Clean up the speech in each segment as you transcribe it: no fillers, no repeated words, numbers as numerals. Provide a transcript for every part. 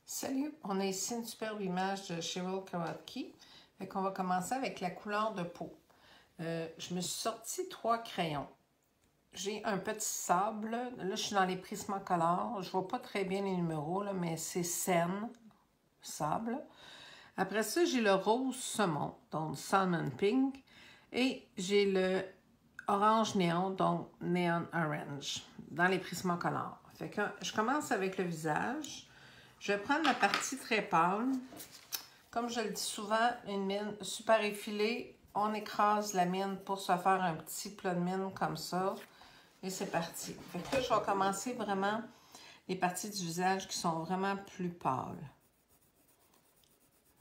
Salut, on a ici une superbe image de Cheryl Kawatki. Fait qu'on va commencer avec la couleur de peau. Je me suis sorti 3 crayons. J'ai un petit sable. Là, je suis dans les Prismacolor. Je vois pas très bien les numéros, là, mais c'est Seine, sable. Après ça, j'ai le rose saumon, donc Salmon Pink. Et j'ai le orange néon, donc Neon Orange, dans les Prismacolor. Fait que je commence avec le visage. Je vais prendre la partie très pâle. Comme je le dis souvent, une mine super effilée. On écrase la mine pour se faire un petit plat de mine comme ça. Et c'est parti. Fait que là, je vais commencer vraiment les parties du visage qui sont vraiment plus pâles.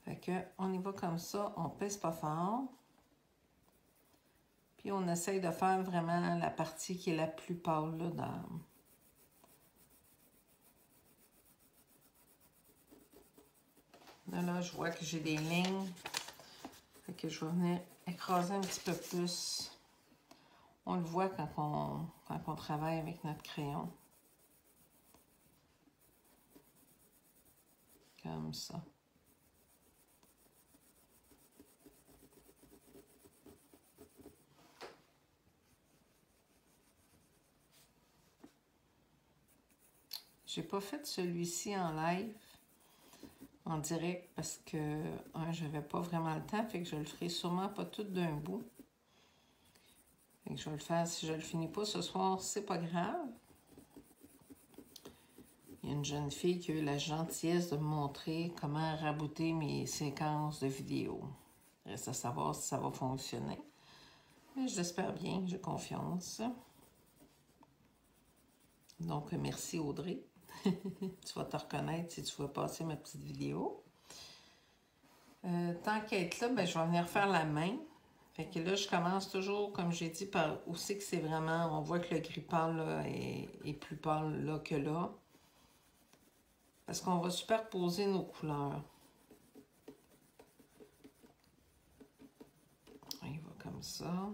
Fait que on y va comme ça. On pèse pas fort. Puis on essaye de faire vraiment la partie qui est la plus pâle là, dans... Là, je vois que j'ai des lignes. Fait que je vais venir écraser un petit peu plus. On le voit quand on travaille avec notre crayon. Comme ça. J'ai pas fait celui-ci en live, en direct, parce que j'avais pas vraiment le temps, fait que je le ferai sûrement pas tout d'un bout. Fait que je vais le faire, si je le finis pas ce soir, c'est pas grave. Il y a une jeune fille qui a eu la gentillesse de me montrer comment rabouter mes séquences de vidéos. Il reste à savoir si ça va fonctionner. Mais je l'espère bien, j'ai confiance. Donc, merci Audrey. Tu vas te reconnaître si tu vas passer ma petite vidéo. Tant qu'à être là, ben, je vais venir faire la main. Fait que là, je commence toujours, comme j'ai dit, par où c'est que c'est vraiment... On voit que le gris pâle là, est plus pâle là que là. Parce qu'on va superposer nos couleurs. Il va comme ça.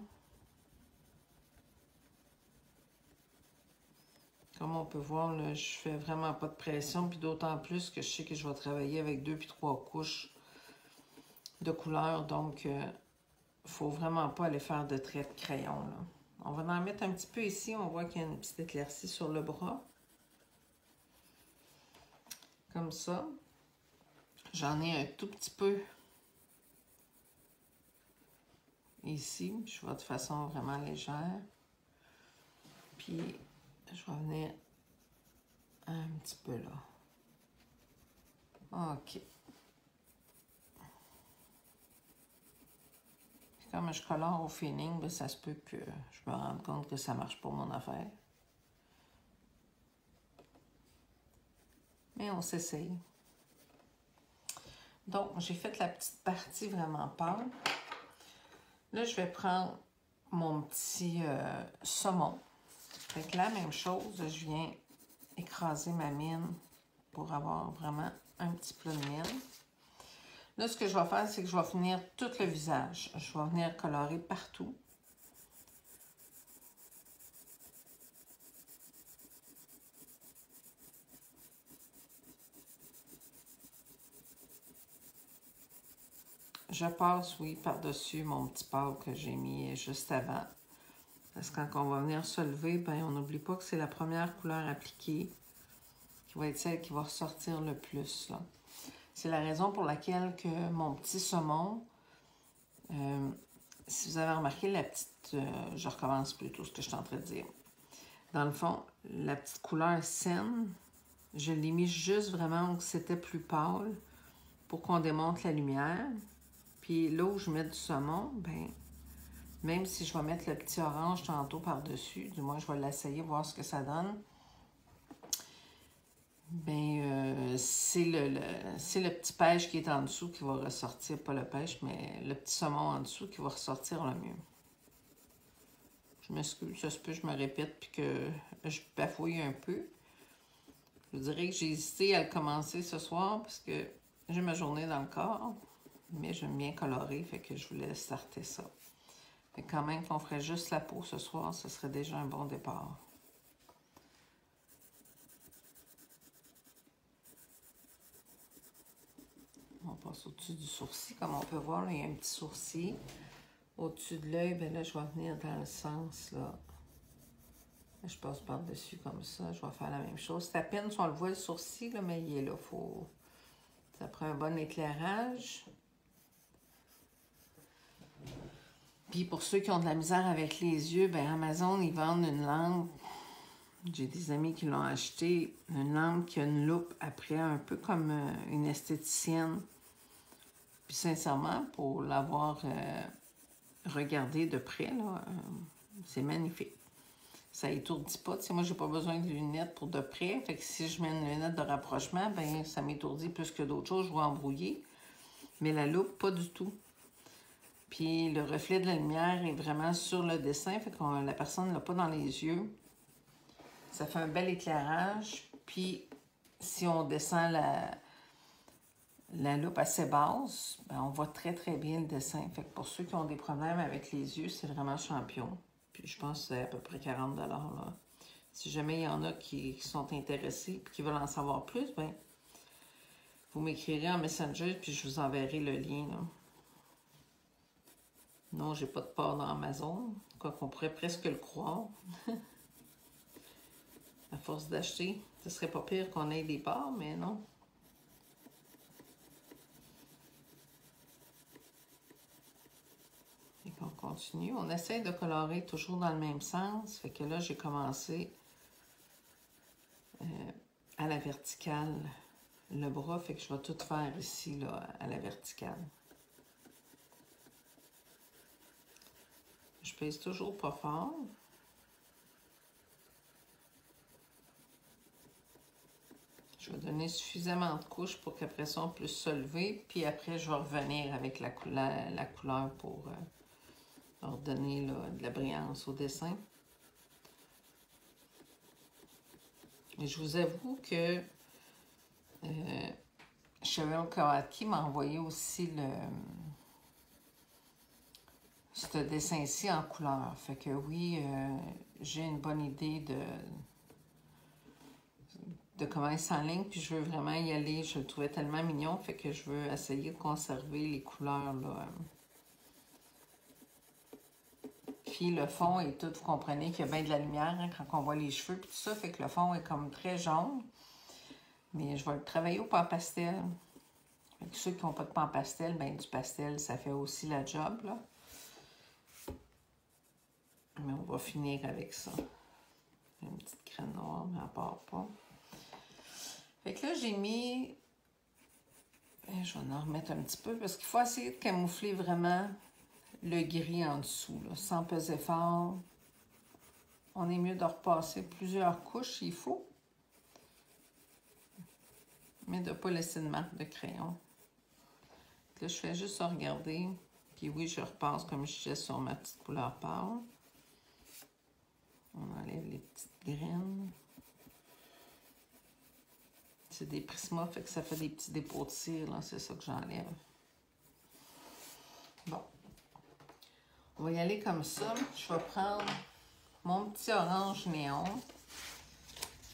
Comme on peut voir, là, je fais vraiment pas de pression. Puis d'autant plus que je sais que je vais travailler avec 2 puis 3 couches de couleurs. Donc, faut vraiment pas aller faire de traits de crayon. Là. On va en mettre un petit peu ici. On voit qu'il y a une petite éclaircie sur le bras. Comme ça. J'en ai un tout petit peu ici. Je vais de façon vraiment légère. Puis, je vais venir un petit peu là. OK. Puis comme je colore au feeling, bien, ça se peut que je me rende compte que ça marche pas mon affaire. Mais on s'essaye. Donc, j'ai fait la petite partie vraiment pâle. Là, je vais prendre mon petit saumon. Fait que la même chose, je viens écraser ma mine pour avoir vraiment un petit plat de mine. Là, ce que je vais faire, c'est que je vais finir tout le visage. Je vais venir colorer partout. Je passe, oui, par-dessus mon petit pâle que j'ai mis juste avant. Parce que quand on va venir se lever, ben, on n'oublie pas que c'est la première couleur appliquée qui va être celle qui va ressortir le plus. C'est la raison pour laquelle que mon petit saumon, si vous avez remarqué la petite... je recommence plutôt ce que je suis en train de dire. Dans le fond, la petite couleur saine, je l'ai mis juste vraiment où c'était plus pâle pour qu'on démonte la lumière. Puis là où je mets du saumon, ben, même si je vais mettre le petit orange tantôt par-dessus, du moins je vais l'essayer, voir ce que ça donne. Ben, c'est le petit pêche qui est en dessous qui va ressortir, pas le pêche, mais le petit saumon en dessous qui va ressortir le mieux. Je m'excuse, ça se peut que je me répète puis que je bafouille un peu. Je vous dirais que j'ai hésité à le commencer ce soir parce que j'ai ma journée dans le corps, mais j'aime bien colorer, fait que je voulais starter ça. Mais quand même qu'on ferait juste la peau ce soir, ce serait déjà un bon départ. passe au-dessus du sourcil. Comme on peut voir, là, il y a un petit sourcil. Au-dessus de l'œil, bien là, je vais venir dans le sens, là. Je passe par-dessus comme ça. Je vais faire la même chose. C'est à peine si on le voit, le sourcil, là, mais il est là. Ça prend un bon éclairage. Puis pour ceux qui ont de la misère avec les yeux, bien Amazon, ils vendent une lampe. J'ai des amis qui l'ont acheté. Une lampe qui a une loupe après, un peu comme une esthéticienne. Puis sincèrement, pour l'avoir regardé de près, là, c'est magnifique. Ça étourdit pas. Tu sais, moi, j'ai pas besoin de lunettes pour de près. Fait que si je mets une lunette de rapprochement, ben ça m'étourdit plus que d'autres choses. Je vais embrouiller. Mais la loupe, pas du tout. Puis le reflet de la lumière est vraiment sur le dessin. Fait que la personne ne l'a pas dans les yeux. Ça fait un bel éclairage. Puis si on descend la loupe assez basse, ben, on voit très très bien le dessin. Fait que pour ceux qui ont des problèmes avec les yeux, c'est vraiment champion. Puis je pense que c'est à peu près 40 $. Là. Si jamais il y en a qui sont intéressés et qui veulent en savoir plus, ben vous m'écrirez en Messenger puis je vous enverrai le lien. Là. Non, j'ai pas de part dans Amazon, quoi qu'on pourrait presque le croire. À force d'acheter, ce serait pas pire qu'on ait des parts, mais non. Et qu'on continue. On essaie de colorer toujours dans le même sens. Fait que là, j'ai commencé à la verticale le bras. Fait que je vais tout faire ici, là, à la verticale. Je pèse toujours pas fort. Je vais donner suffisamment de couches pour qu'après ça, on puisse se lever. Puis après, je vais revenir avec la couleur pour leur donner là, de la brillance au dessin. Et je vous avoue que Cheryl Kawaki m'a envoyé aussi ce dessin-ci en couleur. Fait que oui, j'ai une bonne idée de comment il s'enligne, puis je veux vraiment y aller. Je le trouvais tellement mignon, fait que je veux essayer de conserver les couleurs, là. Puis le fond est tout, vous comprenez qu'il y a bien de la lumière hein, quand on voit les cheveux, puis tout ça, fait que le fond est comme très jaune. Mais je vais le travailler au pan pastel. Fait que ceux qui n'ont pas de pan pastel, ben du pastel, ça fait aussi la job, là. Mais on va finir avec ça. Une petite crème noire, mais à part pas. Fait que là, j'ai mis... Je vais en remettre un petit peu parce qu'il faut essayer de camoufler vraiment le gris en dessous, là, sans peser fort. On est mieux de repasser plusieurs couches s'il faut. Mais de ne pas laisser de marque de crayon. Là, je fais juste regarder. Puis oui, je repasse comme je disais sur ma petite couleur pâle. On enlève les petites graines. C'est des Prisma, fait que ça fait des petits dépôts de cire, là. C'est ça que j'enlève. Bon. On va y aller comme ça. Je vais prendre mon petit orange néon.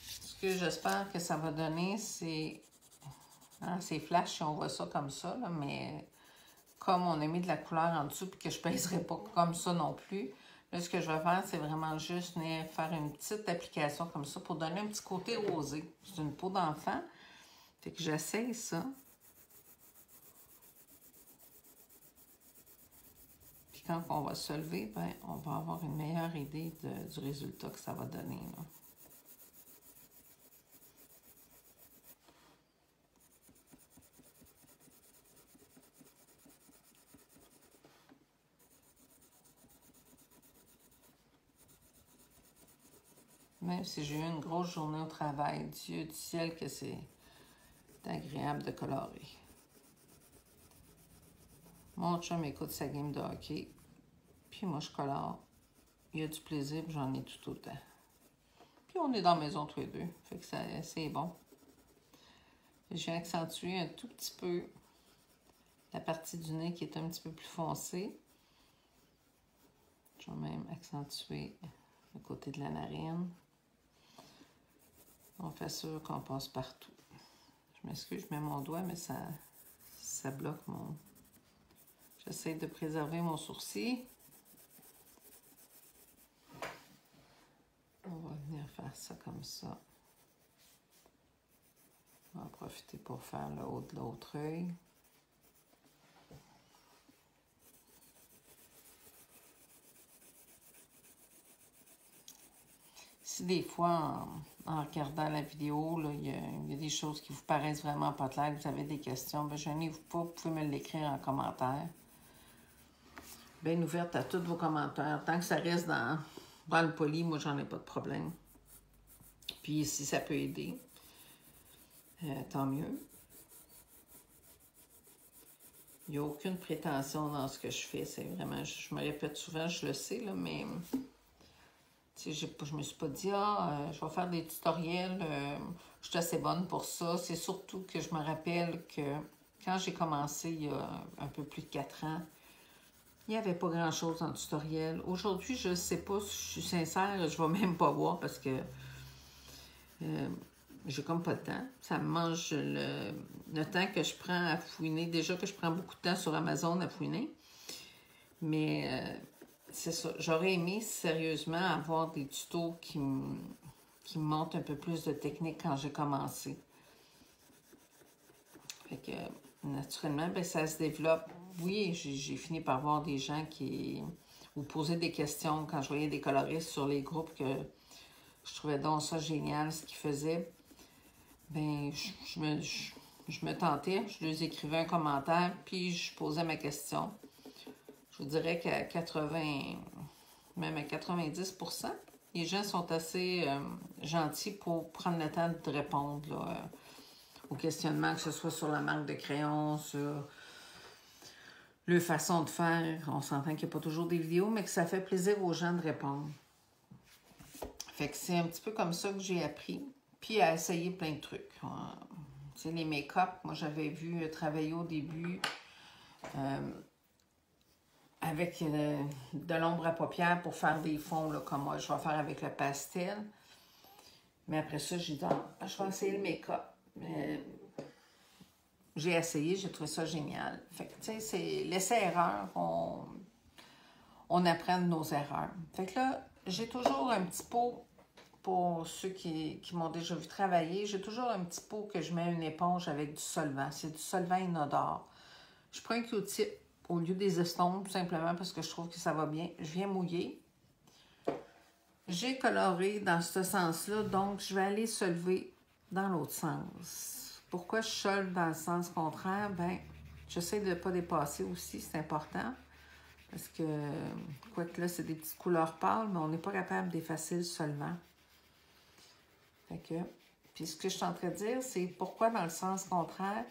Ce que j'espère que ça va donner, c'est... Hein, c'est flash si on voit ça comme ça, là, mais comme on a mis de la couleur en dessous et que je ne pèserai pas comme ça non plus, là, ce que je vais faire, c'est vraiment juste faire une petite application comme ça pour donner un petit côté rosé. C'est une peau d'enfant. Fait que j'essaye ça. Puis quand on va se lever, ben, on va avoir une meilleure idée du résultat que ça va donner, là. Même si j'ai eu une grosse journée au travail, Dieu du ciel que c'est agréable de colorer. Mon chum écoute sa game de hockey, puis moi je colore. Il y a du plaisir, j'en ai tout autant. Puis on est dans la maison tous les deux, fait que c'est bon. J'ai accentué un tout petit peu la partie du nez qui est un petit peu plus foncée. Je vais même accentuer le côté de la narine. On fait sûr qu'on passe partout. Je m'excuse, je mets mon doigt, mais ça ça bloque mon... J'essaie de préserver mon sourcil. On va venir faire ça comme ça. On va en profiter pour faire le haut de l'autre œil. Si des fois, en regardant la vidéo, il y a des choses qui vous paraissent vraiment pas claires, vous avez des questions, ben, gênez-vous pas, vous pouvez me l'écrire en commentaire. Bien ouverte à tous vos commentaires. Tant que ça reste dans le poli, moi, j'en ai pas de problème. Puis si ça peut aider, tant mieux. Il n'y a aucune prétention dans ce que je fais. C'est vraiment, je me répète souvent, je le sais, là, mais je me suis pas dit, je vais faire des tutoriels, je suis assez bonne pour ça. C'est surtout que je me rappelle que quand j'ai commencé il y a un peu plus de 4 ans, il n'y avait pas grand-chose en tutoriel. Aujourd'hui, je ne sais pas, si je suis sincère, je ne vais même pas voir parce que j'ai comme pas le temps. Ça me mange le temps que je prends à fouiner. Déjà que je prends beaucoup de temps sur Amazon à fouiner. Mais c'est ça. J'aurais aimé sérieusement avoir des tutos qui me montrent un peu plus de technique quand j'ai commencé. Fait que naturellement, ben, ça se développe. Oui, j'ai fini par voir des gens qui vous posaient des questions quand je voyais des coloristes sur les groupes que je trouvais donc ça génial ce qu'ils faisaient. Ben, je me tentais, je leur écrivais un commentaire, puis je posais ma question. Je vous dirais qu'à 80, même à 90%, les gens sont assez gentils pour prendre le temps de répondre là, aux questionnements, que ce soit sur la marque de crayon, sur leur façon de faire. On s'entend qu'il n'y a pas toujours des vidéos, mais que ça fait plaisir aux gens de répondre. Fait que c'est un petit peu comme ça que j'ai appris. Puis à essayer plein de trucs. Tu sais, les make-up, moi j'avais vu travailler au début avec de l'ombre à paupières pour faire des fonds, là, comme moi je vais faire avec le pastel. Mais après ça, j'ai dit, je vais essayer le make-up. J'ai essayé, j'ai trouvé ça génial. Fait que, tu sais, c'est l'essai-erreur, on apprend de nos erreurs. Fait que là, j'ai toujours un petit pot, pour ceux qui m'ont déjà vu travailler, j'ai toujours un petit pot que je mets une éponge avec du solvant. C'est du solvant inodore. Je prends un Q-tip au lieu des estompes, simplement parce que je trouve que ça va bien. Je viens mouiller. J'ai coloré dans ce sens-là, donc je vais aller solver dans l'autre sens. Pourquoi je solve dans le sens contraire? Ben, j'essaie de ne pas dépasser aussi, c'est important. Parce que, quoique là, c'est des petites couleurs pâles, mais on n'est pas capable d'effacer le solvant. Fait que, puis ce que je suis en train de dire, c'est pourquoi dans le sens contraire?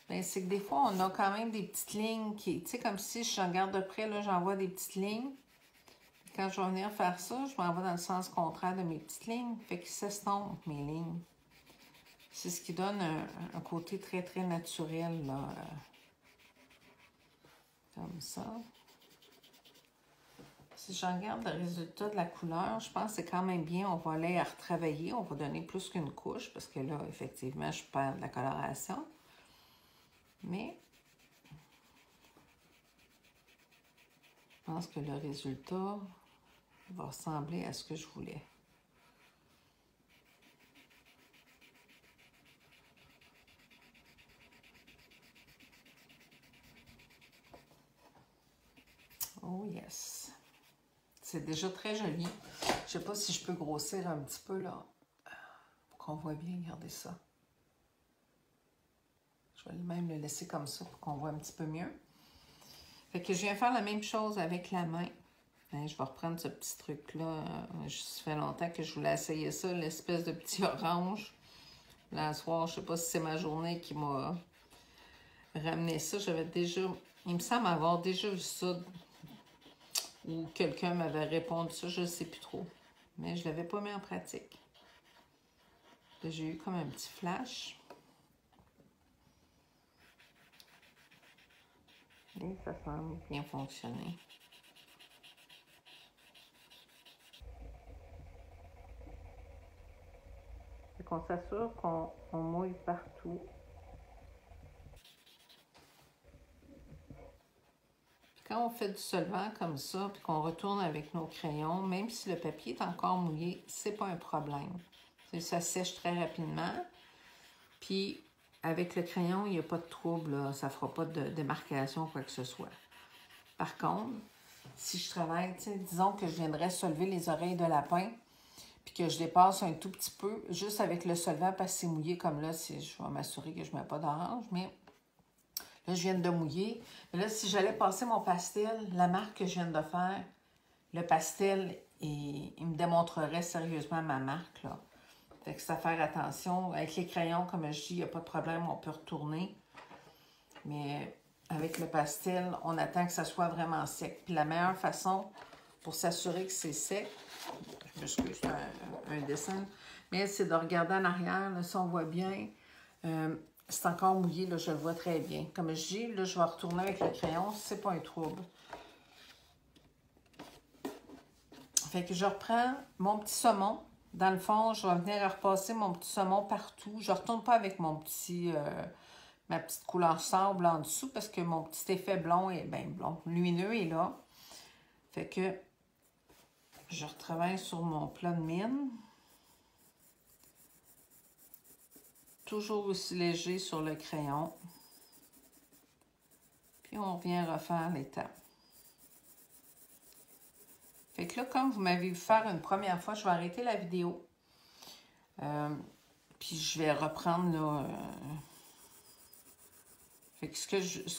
Bien, c'est que des fois, on a quand même des petites lignes qui, tu sais, comme si je regarde de près, là, j'en vois des petites lignes. Quand je vais venir faire ça, je m'en vais dans le sens contraire de mes petites lignes. Fait qu'ils s'estompent, mes lignes. C'est ce qui donne un côté très, très naturel, là. Comme ça. Si je regarde le résultat de la couleur, je pense que c'est quand même bien. On va aller à retravailler. On va donner plus qu'une couche parce que là, effectivement, je perds de la coloration. Mais je pense que le résultat va ressembler à ce que je voulais. Oh yes! C'est déjà très joli. Je ne sais pas si je peux grossir un petit peu là, pour qu'on voit bien. Regardez ça. Je vais même le laisser comme ça pour qu'on voit un petit peu mieux. Fait que je viens faire la même chose avec la main. Hein, je vais reprendre ce petit truc-là. Ça fait longtemps que je voulais essayer ça, l'espèce de petit orange. Là, ce soir, je ne sais pas si c'est ma journée qui m'a ramené ça. J'avais déjà... Il me semble avoir déjà vu ça ou quelqu'un m'avait répondu ça, je ne sais plus trop. Mais je ne l'avais pas mis en pratique. J'ai eu comme un petit flash. Et ça semble bien fonctionner. Qu'on s'assure qu'on mouille partout. Quand on fait du solvant comme ça, puis qu'on retourne avec nos crayons, même si le papier est encore mouillé, c'est pas un problème. Ça sèche très rapidement. Puis, avec le crayon, il n'y a pas de trouble, là. Ça ne fera pas de démarcation ou quoi que ce soit. Par contre, si je travaille, disons que je viendrais soulever les oreilles de lapin, puis que je dépasse un tout petit peu, juste avec le solvant, parce que c'est mouillé comme là, je vais m'assurer que je ne mets pas d'orange, mais là, je viens de mouiller. Mais là, si j'allais passer mon pastel, la marque que je viens de faire, le pastel, il me démontrerait sérieusement ma marque, là. Fait que c'est à faire attention. Avec les crayons, comme je dis, il n'y a pas de problème, on peut retourner. Mais avec le pastel, on attend que ça soit vraiment sec. Puis la meilleure façon pour s'assurer que c'est sec, je m'excuse, c'est un dessin, mais c'est de regarder en arrière, là, si on voit bien, c'est encore mouillé, là, je le vois très bien. Comme je dis, là, je vais retourner avec le crayon, c'est pas un trouble. Fait que je reprends mon petit saumon. Dans le fond, je vais venir repasser mon petit saumon partout. Je ne retourne pas avec mon petit, ma petite couleur sable en dessous parce que mon petit effet blond est bien blond, lumineux est là. Fait que je retravaille sur mon plat de mine. Toujours aussi léger sur le crayon. Puis on vient refaire l'étape. Fait que là, comme vous m'avez vu faire une première fois, je vais arrêter la vidéo. Puis je vais reprendre là. Fait que ce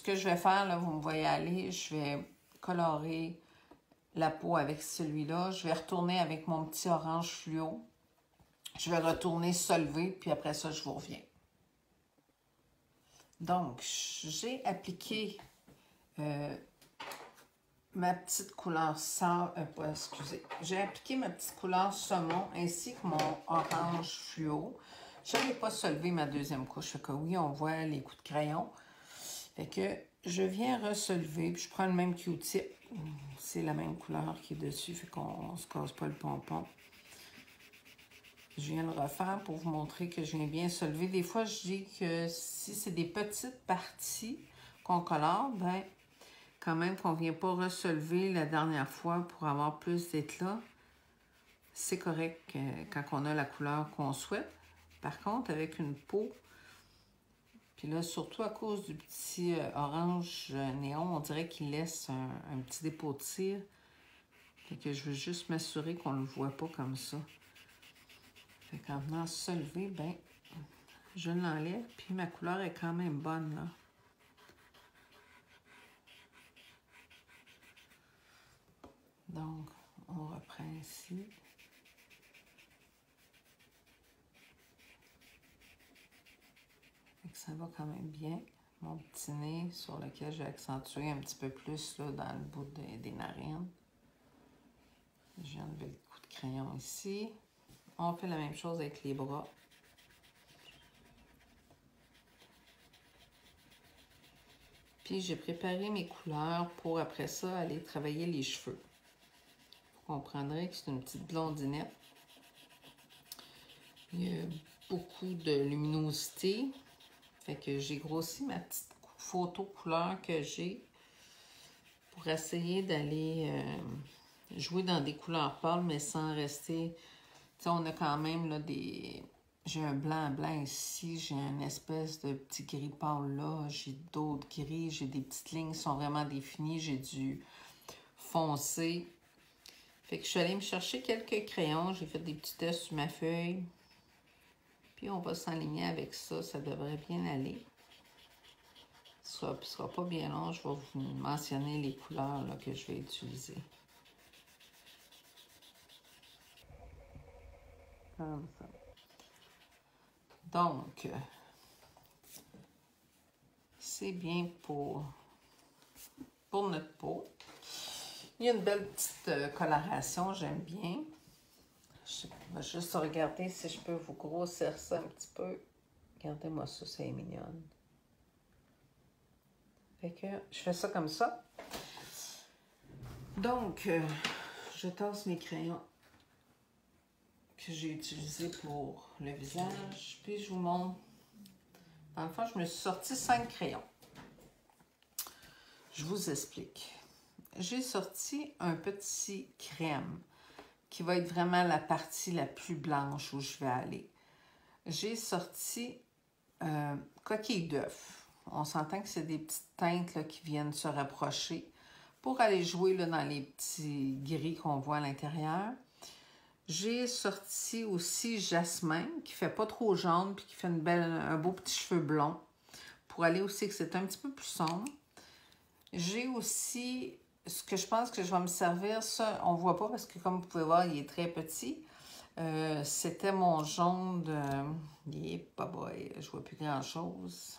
que je vais faire, là, vous me voyez aller, je vais colorer la peau avec celui-là. Je vais retourner avec mon petit orange fluo. Je vais retourner solver, puis après ça, je vous reviens. Donc, j'ai appliqué ma petite couleur excusez. J'ai appliqué ma petite couleur saumon ainsi que mon orange fluo. Je n'avais pas solvé ma deuxième couche. Fait que oui, on voit les coups de crayon. Fait que je viens reselever, puis je prends le même Q-tip. C'est la même couleur qui est dessus, fait qu'on ne se casse pas le pompon. Je viens le refaire pour vous montrer que je viens bien soulever. Des fois, je dis que si c'est des petites parties qu'on colore, ben quand même qu'on ne vient pas reselever la dernière fois pour avoir plus d'éclat, c'est correct quand on a la couleur qu'on souhaite. Par contre, avec une peau, puis là, surtout à cause du petit orange néon, on dirait qu'il laisse un petit dépôt de cire. Fait que je veux juste m'assurer qu'on ne le voit pas comme ça. Fait qu'en venant se lever, ben, je l'enlève. Puis ma couleur est quand même bonne, là. Donc, on reprend ici. Fait que ça va quand même bien. Mon petit nez sur lequel j'ai accentué un petit peu plus là, dans le bout des narines. J'ai enlevé le coup de crayon ici. On fait la même chose avec les bras. Puis j'ai préparé mes couleurs pour après ça aller travailler les cheveux. Vous comprendrez que c'est une petite blondinette. Il y a beaucoup de luminosité. Fait que j'ai grossi ma petite photo couleur que j'ai pour essayer d'aller jouer dans des couleurs pâles, mais sans rester... Tu sais, on a quand même là, des... J'ai un blanc ici, j'ai une espèce de petit gris pâle là, j'ai d'autres gris, j'ai des petites lignes qui sont vraiment définies, j'ai du foncé. Fait que je suis allée me chercher quelques crayons, j'ai fait des petits tests sur ma feuille. Puis on va s'enligner avec ça, ça devrait bien aller. Ce sera pas bien long, je vais vous mentionner les couleurs là, que je vais utiliser. Comme ça. Donc, c'est bien pour notre peau. Il y a une belle petite coloration, j'aime bien. Je vais juste regarder si je peux vous grossir ça un petit peu. Regardez-moi ça, c'est mignonne. Fait que je fais ça comme ça. Donc, je tasse mes crayons que j'ai utilisés pour le visage. Puis je vous montre. Dans le fond, je me suis sorti 5 crayons. Je vous explique. j'ai sorti un petit crème qui va être vraiment la partie la plus blanche où je vais aller. J'ai sorti coquille d'œuf. On s'entend que c'est des petites teintes là, qui viennent se rapprocher pour aller jouer là, dans les petits gris qu'on voit à l'intérieur. J'ai sorti aussi jasmin, qui fait pas trop jaune, puis qui fait un beau petit cheveu blond, pour aller aussi que c'est un petit peu plus sombre. J'ai aussi, ce que je pense que je vais me servir, ça, on voit pas parce que comme vous pouvez voir, il est très petit. C'était mon jaune de... je vois plus grand-chose.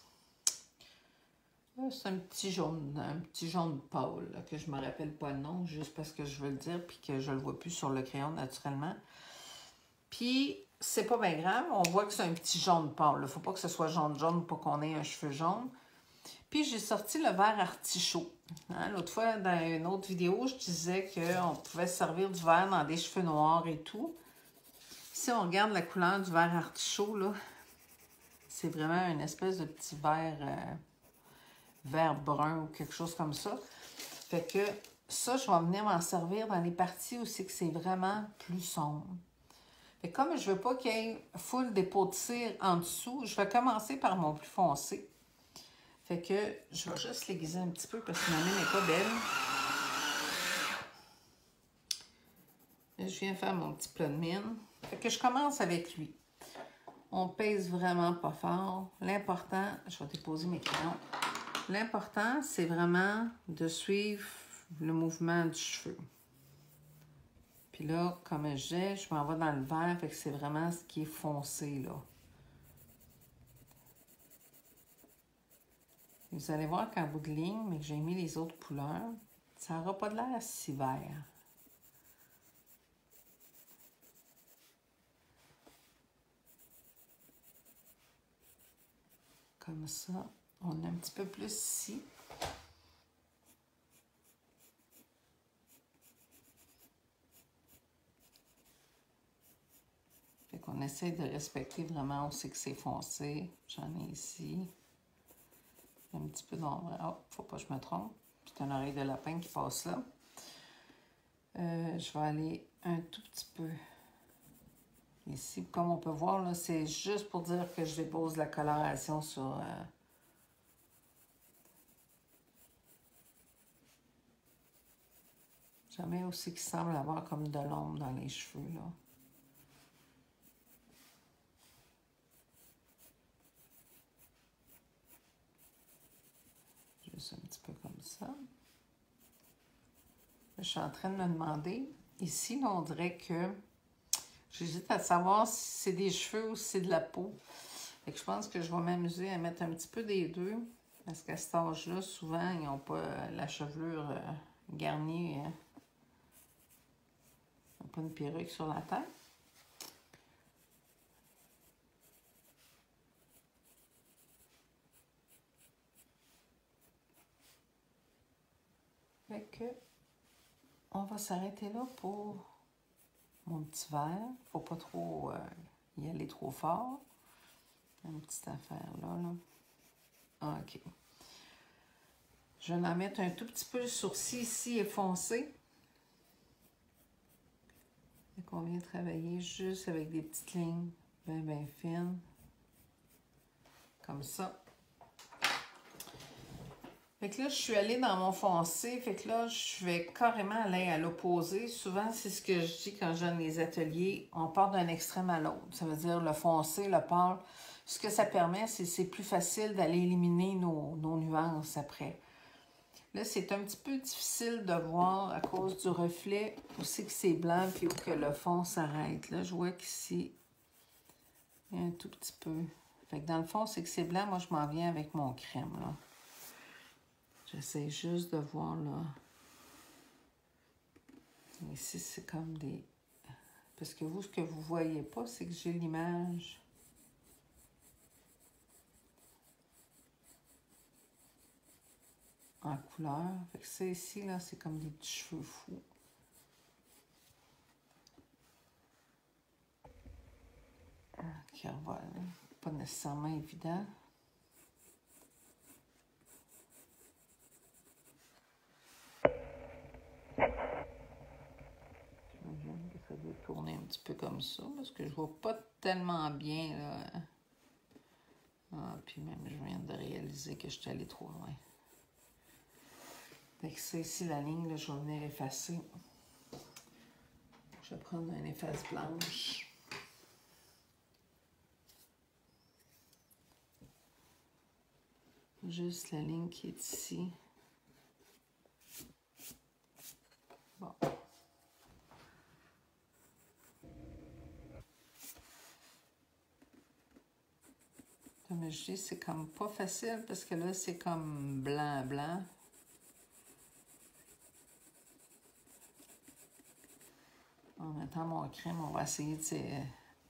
C'est un petit jaune pâle, là, que je me rappelle pas le nom, juste parce que je veux le dire, puis que je le vois plus sur le crayon naturellement. Puis, c'est pas bien grave, on voit que c'est un petit jaune pâle. Il ne faut pas que ce soit jaune pour qu'on ait un cheveu jaune. Puis, j'ai sorti le vert artichaut. Hein, l'autre fois, dans une autre vidéo, je disais qu'on pouvait servir du vert dans des cheveux noirs et tout. Si on regarde la couleur du vert artichaut, là, c'est vraiment une espèce de petit vert brun ou quelque chose comme ça. Fait que ça, je vais venir m'en servir dans les parties où c'est que c'est vraiment plus sombre. Et comme je ne veux pas qu'il y ait full dépôt de cire en dessous, je vais commencer par mon plus foncé. Fait que je vais juste l'aiguiser un petit peu parce que ma mine n'est pas belle. Là, je viens faire mon petit plat de mine. Fait que je commence avec lui. On pèse vraiment pas fort. L'important, je vais déposer mes crayons. L'important, c'est vraiment de suivre le mouvement du cheveu. Puis là, comme je disais, je m'en vais dans le vert, fait que c'est vraiment ce qui est foncé, là. Vous allez voir qu'en bout de ligne, mais que j'ai mis les autres couleurs, ça n'aura pas de l'air si vert. Comme ça, on a un petit peu plus ici. Fait qu'on essaie de respecter vraiment où c'est que c'est foncé. J'en ai ici. Un petit peu d'ombre. Oh, faut pas que je me trompe. C'est une oreille de lapin qui passe là. Je vais aller un tout petit peu ici. Comme on peut voir, là, c'est juste pour dire que je dépose la coloration sur... Jamais aussi qu'il semble avoir comme de l'ombre dans les cheveux, là. Juste un petit peu comme ça. Là, je suis en train de me demander, ici, là, on dirait que j'hésite à savoir si c'est des cheveux ou si c'est de la peau. Fait que je pense que je vais m'amuser à mettre un petit peu des deux. Parce qu'à cet âge-là, souvent, ils n'ont pas la chevelure garnie. Ils n'ont pas une perruque sur la tête. Fait que on va s'arrêter là pour mon petit verre. Faut pas trop y aller trop fort. Une petite affaire là. OK. Je vais en mettre un tout petit peu le sourcil ici est foncé. Fait qu'on vient travailler juste avec des petites lignes bien fines. Comme ça. Fait que là, je suis allée dans mon foncé. Fait que là, je vais carrément aller à l'opposé. Souvent, c'est ce que je dis quand je donne les ateliers. On part d'un extrême à l'autre. Ça veut dire le foncé, le pâle. Ce que ça permet, c'est plus facile d'aller éliminer nos nuances après. Là, c'est un petit peu difficile de voir à cause du reflet où c'est que c'est blanc puis où que le fond s'arrête. Là, je vois qu'ici, il y a un tout petit peu. Fait que dans le fond, c'est que c'est blanc. Moi, je m'en viens avec mon crème, là. J'essaie juste de voir, là. Ici, c'est comme des... Parce que vous, ce que vous voyez pas, c'est que j'ai l'image... en couleur. Fait que ça ici, là, c'est comme des petits cheveux fous. Qui revolent. Pas nécessairement évident. peu comme ça, parce que je vois pas tellement bien, là. Ah, puis même, je viens de réaliser que je suis allée trop loin. Fait que ça, ici, la ligne, là, je vais venir effacer. Je vais prendre un efface blanche. Juste la ligne qui est ici. Bon. Comme je dis, c'est comme pas facile parce que là, c'est comme blanc, blanc. En mettant mon crème, on va essayer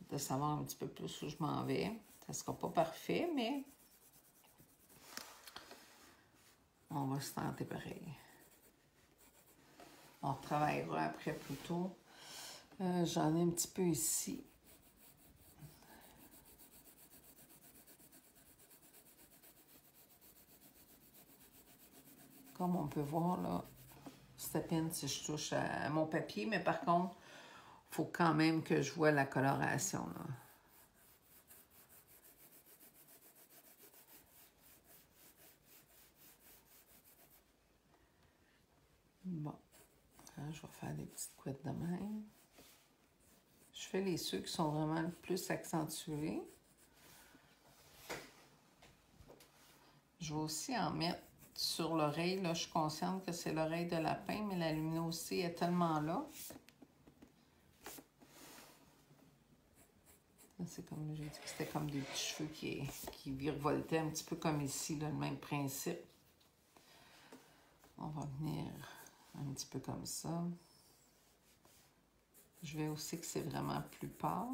de savoir un petit peu plus où je m'en vais. Ça sera pas parfait, mais on va se tenter pareil. On retravaillera après plus tôt. J'en ai un petit peu ici. Comme on peut voir, là, c'est à peine si je touche à mon papier, mais par contre, il faut quand même que je vois la coloration, là. Bon, alors, je vais faire des petites couettes de même. Je fais ceux qui sont vraiment le plus accentués. Je vais aussi en mettre sur l'oreille. Là, je suis consciente que c'est l'oreille de lapin, mais la luminosité est tellement là. C'est comme j'ai dit que c'était comme des petits cheveux qui virevoltaient un petit peu comme ici, là, le même principe. On va venir un petit peu comme ça. Je vais aussi que c'est vraiment plus pâle.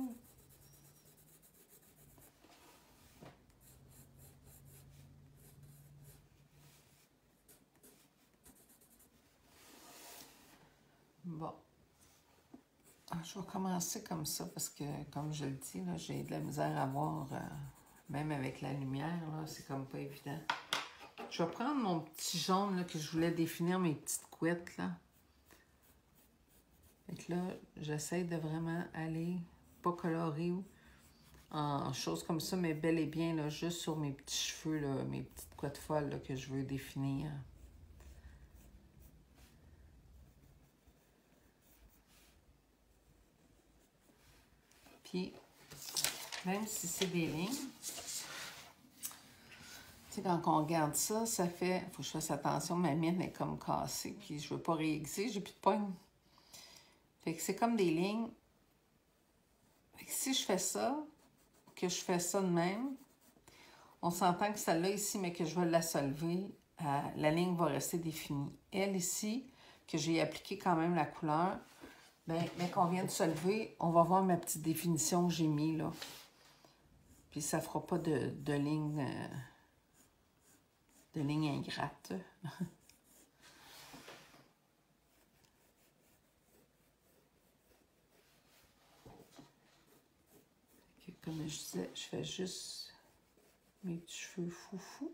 Bon. Je vais commencer comme ça parce que, comme je le dis, j'ai de la misère à voir, même avec la lumière, c'est comme pas évident. Je vais prendre mon petit jaune là, que je voulais définir mes petites couettes. Là. Fait que là, j'essaie de vraiment aller, pas colorer en choses comme ça, mais bel et bien là, juste sur mes petits cheveux, là, mes petites couettes folles là, que je veux définir. Puis, même si c'est des lignes, tu sais, quand on regarde ça, ça fait... Faut que je fasse attention, ma mine est comme cassée, puis je veux pas réaiguiser, j'ai plus de poigne. Fait que c'est comme des lignes. Fait que si je fais ça, que je fais ça de même, on s'entend que celle-là ici, mais que je vais la solver, la ligne va rester définie. Elle ici, que j'ai appliqué quand même la couleur, bien, mais qu'on vient de solver, on va voir ma petite définition que j'ai mis là. Puis ça fera pas de ligne... de ligne ingrate. Comme je disais, je fais juste mes petits cheveux foufou.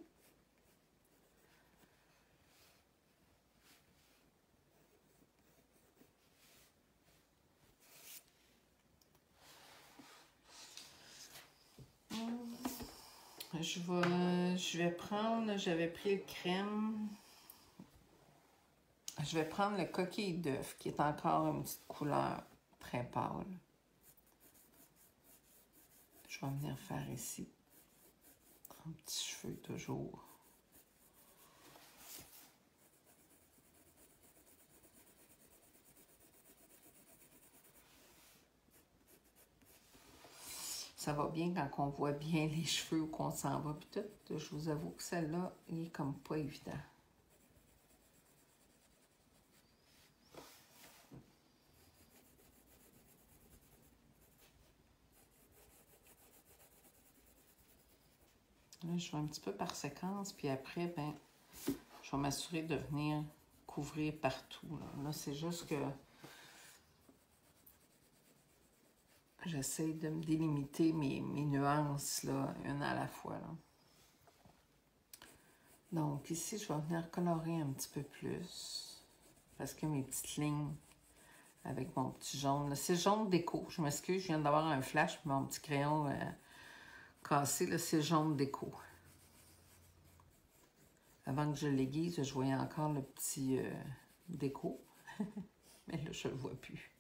Je vais prendre, j'avais pris le crème. Je vais prendre le coquille d'œuf qui est encore une petite couleur très pâle. Je vais venir faire ici un petit cheveu toujours. Ça va bien quand on voit bien les cheveux où qu'on s'en va. Puis tout, je vous avoue que celle-là, il est comme pas évident. Là, je vais un petit peu par séquence, puis après, ben, je vais m'assurer de venir couvrir partout. Là c'est juste que j'essaie de me délimiter mes nuances, là, une à la fois. Là. Donc ici, je vais venir colorer un petit peu plus, parce que mes petites lignes avec mon petit jaune. C'est jaune déco. Je m'excuse, je viens d'avoir un flash, mon petit crayon cassé, c'est jaune déco. Avant que je l'aiguise, je voyais encore le petit déco. Mais là, je ne le vois plus.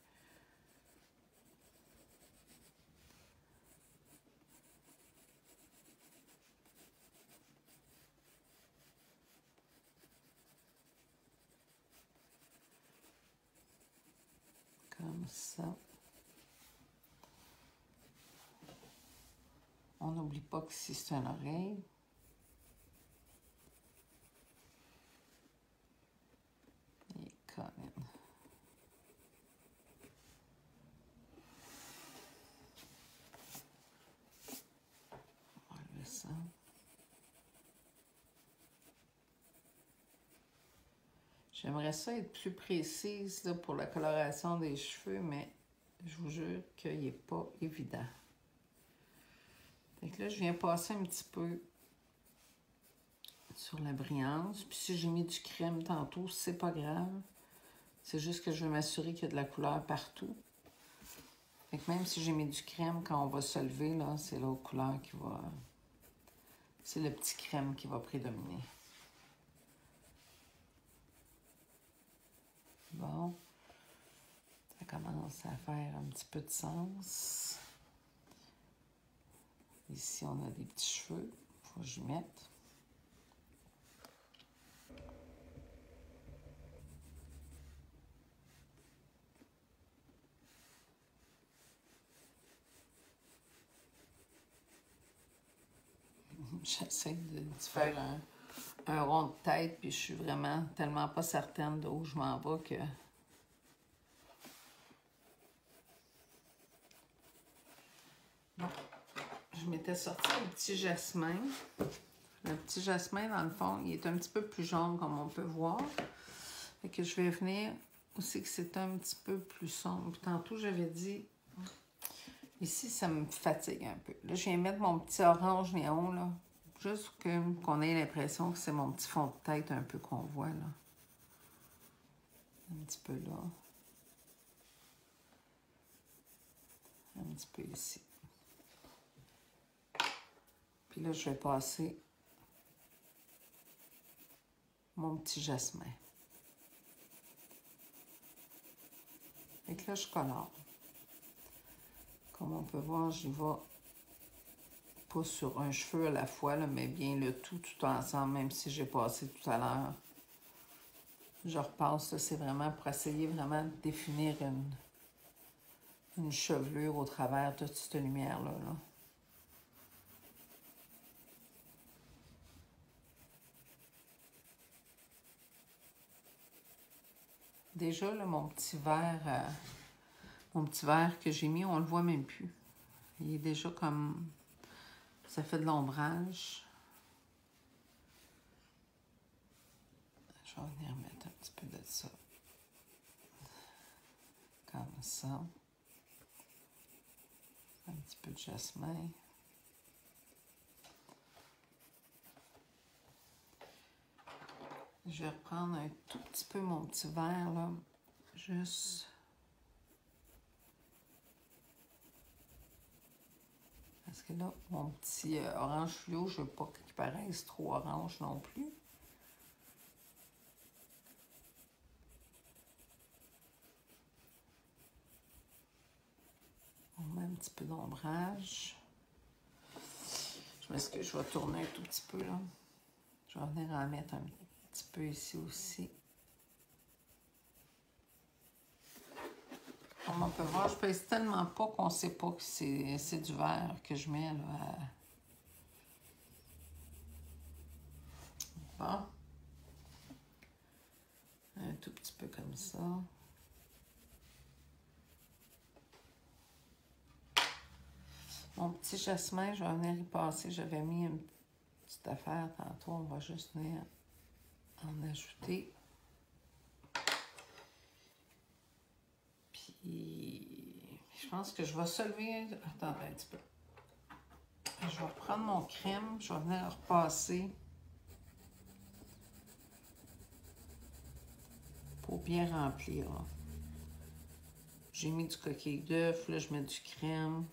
Comme ça. On n'oublie pas que si c'est une oreille. Et Colin. On va enlever ça. J'aimerais ça être plus précise là, pour la coloration des cheveux, mais je vous jure qu'il n'est pas évident. Fait que là, je viens passer un petit peu sur la brillance. Puis si j'ai mis du crème tantôt, c'est pas grave. C'est juste que je veux m'assurer qu'il y a de la couleur partout. Fait que même si j'ai mis du crème, quand on va se lever, là, c'est l'autre couleur qui va... C'est le petit crème qui va prédominer. Bon. Ça commence à faire un petit peu de sens. Ici, on a des petits cheveux. Il faut que je mette. J'essaie de faire un rond de tête, puis je suis vraiment tellement pas certaine d'où je m'en vais que... Bon. Je m'étais sorti le petit jasmin. Le petit jasmin, dans le fond, il est un petit peu plus jaune, comme on peut voir. Fait que je vais venir aussi que c'est un petit peu plus sombre. Puis tantôt, j'avais dit... Ici, ça me fatigue un peu. Là, je viens mettre mon petit orange néon, là. Juste qu'on ait l'impression que c'est mon petit fond de tête un peu qu'on voit, là. Un petit peu là. Un petit peu ici. Puis là, je vais passer mon petit jasmin. Et que là, je colore. Comme on peut voir, j'y vais pas sur un cheveu à la fois, là, mais bien le tout ensemble, même si j'ai passé tout à l'heure. Je repasse, c'est vraiment pour essayer vraiment de définir une chevelure au travers de toute cette lumière-là. Là. Déjà, là, mon petit verre que j'ai mis, on le voit même plus. Il est déjà comme... Ça fait de l'ombrage. Je vais venir mettre un petit peu de ça. Comme ça. Un petit peu de jasmin. Je vais reprendre un tout petit peu mon petit verre, là. Juste... Parce que là, mon petit orange fluo, je ne veux pas qu'il paraisse trop orange non plus. On met un petit peu d'ombrage. Je m'excuse, je vais tourner un tout petit peu, là. Je vais venir en mettre un petit peu ici aussi. Comme on peut voir, je pèse tellement pas qu'on ne sait pas que c'est du vert que je mets, là. Bon. Un tout petit peu comme ça. Mon petit jasmin, je vais venir y passer. J'avais mis une petite affaire tantôt. On va juste venir en ajouter. Puis, je pense que je vais se lever. Attendez un petit peu. Je vais reprendre mon crème. Je vais venir repasser pour bien remplir. Là. J'ai mis du coquille d'œuf, là, je mets du crème.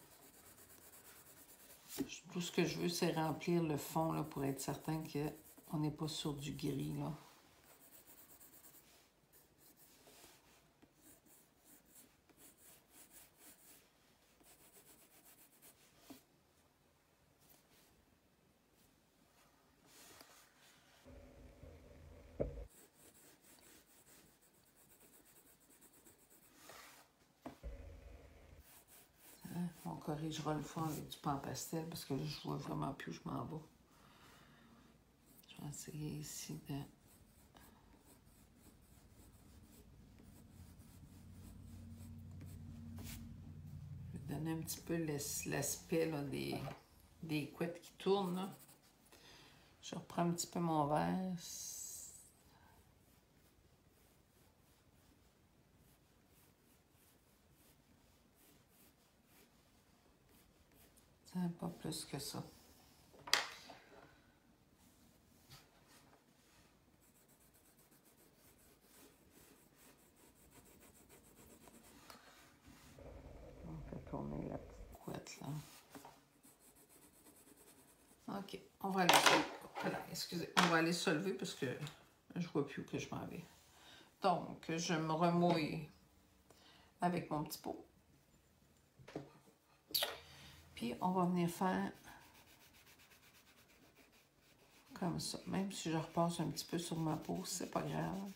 Tout ce que je veux, c'est remplir le fond, là, pour être certain qu'on n'est pas sur du gris, là. On corrigera le fond avec du pan pastel parce que là, je vois vraiment plus où je m'en vais. Je vais essayer ici de... Je vais donner un petit peu l'aspect des couettes qui tournent, là. Je reprends un petit peu mon verre. Pas plus que ça. On peut tourner la petite couette, là. OK, on va aller se lever. Voilà, excusez, on va aller se lever parce que je vois plus où que je m'en vais. Donc, je me remouille avec mon petit pot. Puis, on va venir faire comme ça. Même si je repasse un petit peu sur ma peau, c'est pas grave.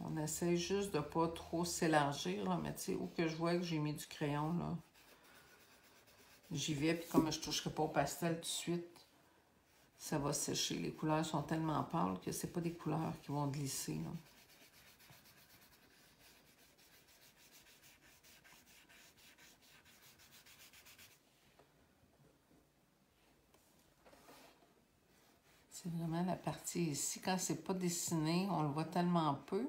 On essaie juste de ne pas trop s'élargir, là, mais tu sais, où que je vois que j'ai mis du crayon, là, j'y vais, puis comme je ne toucherai pas au pastel tout de suite, ça va sécher. Les couleurs sont tellement pâles que c'est pas des couleurs qui vont glisser, là. C'est vraiment la partie ici. Quand c'est pas dessiné, on le voit tellement peu.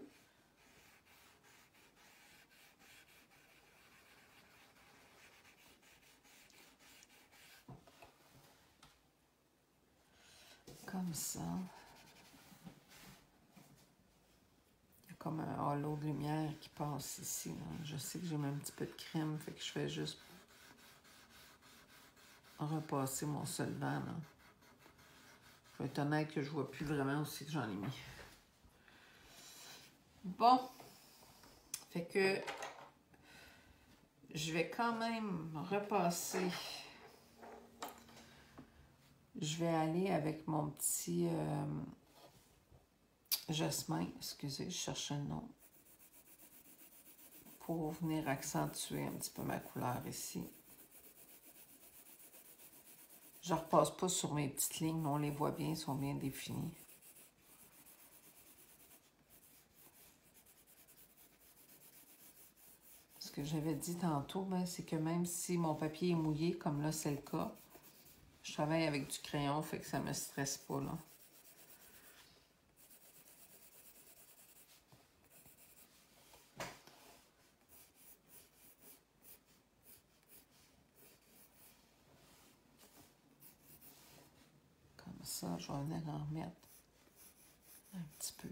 Comme ça. Il y a comme un halo de lumière qui passe ici, là. Je sais que j'ai mis un petit peu de crème, fait que je fais juste repasser mon solvant, là. Je vais être honnête que je vois plus vraiment aussi que j'en ai mis. Bon. Fait que je vais quand même repasser. Je vais aller avec mon petit jasmin. Excusez, je cherche un nom. Pour venir accentuer un petit peu ma couleur ici. Je ne repasse pas sur mes petites lignes, mais on les voit bien, elles sont bien définies. Ce que j'avais dit tantôt, ben, c'est que même si mon papier est mouillé, comme là c'est le cas, je travaille avec du crayon, fait que ça ne me stresse pas, là. Comme ça, je vais venir en remettre un petit peu.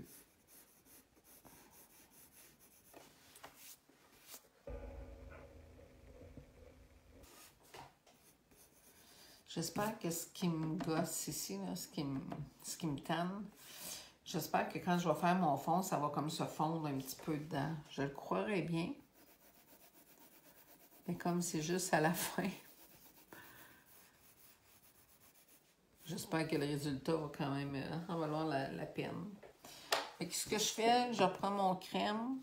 J'espère que ce qui me gosse ici, là, ce qui me tanne, j'espère que quand je vais faire mon fond, ça va comme se fondre un petit peu dedans. Je le croirais bien. Mais comme c'est juste à la fin, j'espère que le résultat va quand même en valoir la peine. Fait que ce que je fais, je reprends mon crème,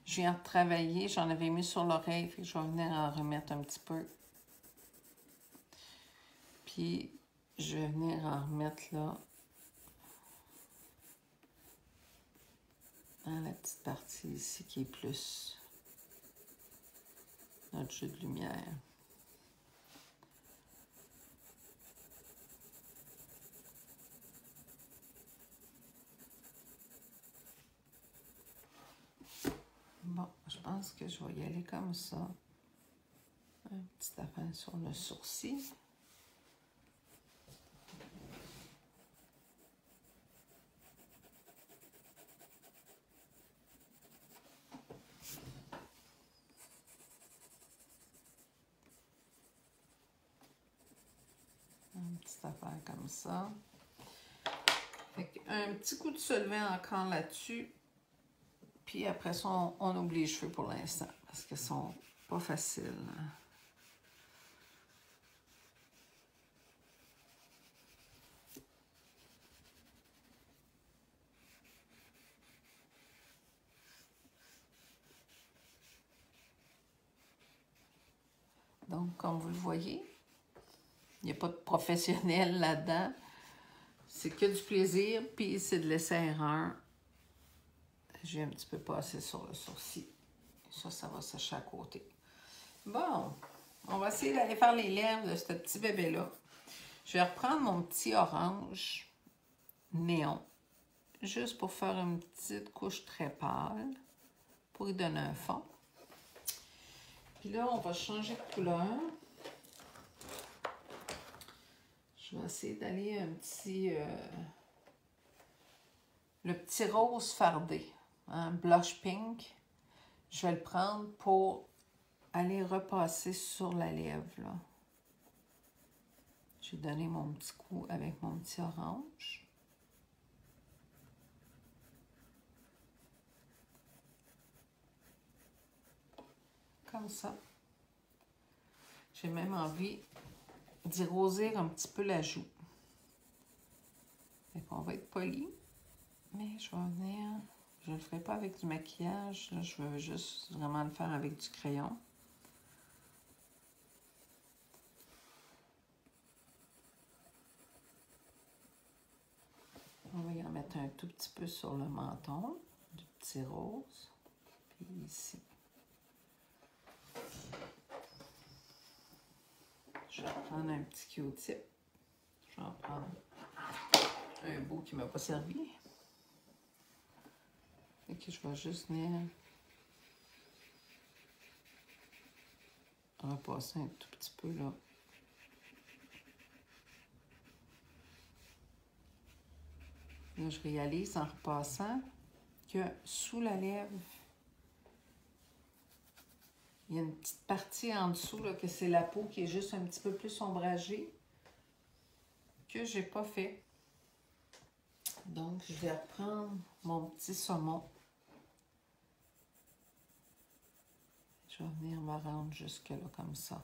je viens de travailler, j'en avais mis sur l'oreille, fait que je vais venir en remettre un petit peu. Puis, je vais venir en remettre là, dans la petite partie ici qui est plus notre jeu de lumière. Bon, je pense que je vais y aller comme ça. Un petit affaire sur le sourcil. petite affaire comme ça. Fait un petit coup de solvant encore là-dessus. Puis après ça, on oublie les cheveux pour l'instant. Parce qu'ils sont pas faciles. Donc, comme vous le voyez, il n'y a pas de professionnel là-dedans. C'est que du plaisir, puis c'est de l'essai-erreur. J'ai un petit peu passé sur le sourcil. Ça va sécher à côté. Bon, on va essayer d'aller faire les lèvres de ce petit bébé-là. Je vais reprendre mon petit orange néon, juste pour faire une petite couche très pâle, pour y donner un fond. Puis là, on va changer de couleur. Je vais essayer d'aller un petit... le petit rose fardé, hein, blush pink. Je vais le prendre pour aller repasser sur la lèvre, là. J'ai donné mon petit coup avec mon petit orange. Comme ça. J'ai même envie d'y roser un petit peu la joue. Fait qu'on va être poli. Mais je vais venir... Je ne le ferai pas avec du maquillage. Là, je veux juste vraiment le faire avec du crayon. On va y en mettre un tout petit peu sur le menton. Du petit rose. Puis ici. Je vais prendre un petit Q-tip. Je vais en prendre un bout qui ne m'a pas servi. Et que je vais juste venir repasser un tout petit peu là. Là, je réalise en repassant que sous la lèvre, il y a une petite partie en dessous, là, que c'est la peau qui est juste un petit peu plus ombragée, que j'ai pas fait. Donc, je vais reprendre mon petit saumon. Je vais venir me rendre jusque là, comme ça.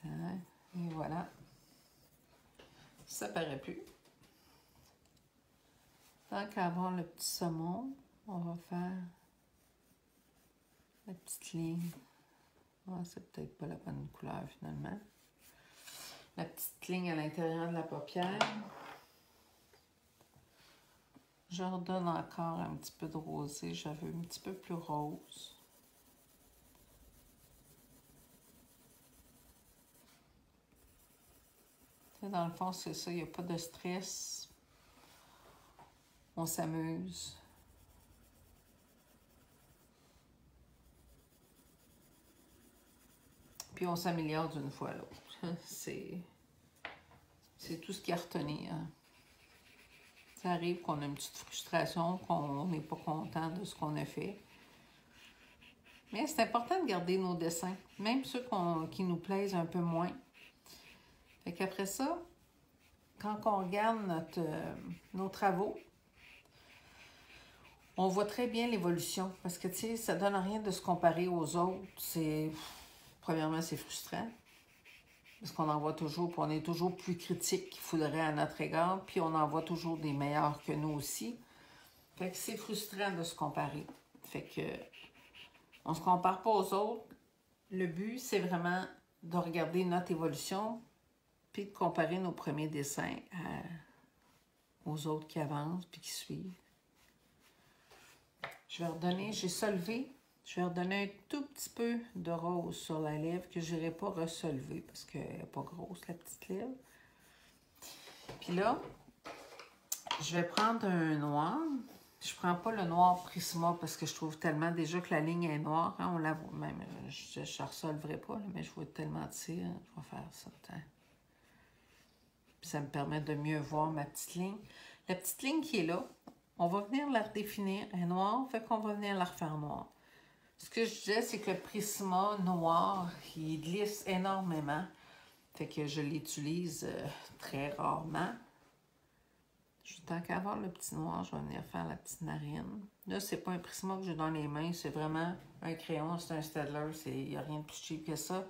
Tiens, et voilà. Ça paraît plus. Tant qu'à avoir le petit saumon, on va faire la petite ligne. Ah, c'est peut-être pas la bonne couleur finalement. La petite ligne à l'intérieur de la paupière. Je redonne encore un petit peu de rosé. J'avais un petit peu plus rose. Dans le fond, c'est ça. Il n'y a pas de stress. On s'amuse. Puis on s'améliore d'une fois à l'autre. C'est tout ce qu'il y a à retenir. Ça arrive qu'on a une petite frustration, qu'on n'est pas content de ce qu'on a fait. Mais c'est important de garder nos dessins, même ceux qui nous plaisent un peu moins. Fait qu'après ça, quand on regarde nos travaux, on voit très bien l'évolution. Parce que, tu sais, ça donne rien de se comparer aux autres. Premièrement, c'est frustrant. Parce qu'on en voit toujours, puis on est toujours plus critique qu'il faudrait à notre égard, puis on en voit toujours des meilleurs que nous aussi. Fait que c'est frustrant de se comparer. Fait que on se compare pas aux autres. Le but, c'est vraiment de regarder notre évolution, puis de comparer nos premiers dessins aux autres qui avancent, puis qui suivent. Je vais redonner, j'ai solvé. Je vais redonner un tout petit peu de rose sur la lèvre que je n'irai pas resolver parce qu'elle n'est pas grosse, la petite lèvre. Puis là, je vais prendre un noir. Je ne prends pas le noir Prisma parce que je trouve tellement déjà que la ligne est noire. Hein, on la voit même. Je ne resolverai pas, là, mais je vois tellement tir. Je vais faire ça. Hein. Puis ça me permet de mieux voir ma petite ligne. La petite ligne qui est là, on va venir la redéfinir. Elle est noire, fait qu'on va venir la refaire noire. Ce que je disais, c'est que le Prisma noir, il glisse énormément. Fait que je l'utilise très rarement. Tant qu'à avoir le petit noir, je vais venir faire la petite narine. Là, c'est pas un Prisma que j'ai dans les mains, c'est vraiment un crayon, c'est un Staedtler, il n'y a rien de plus cheap que ça.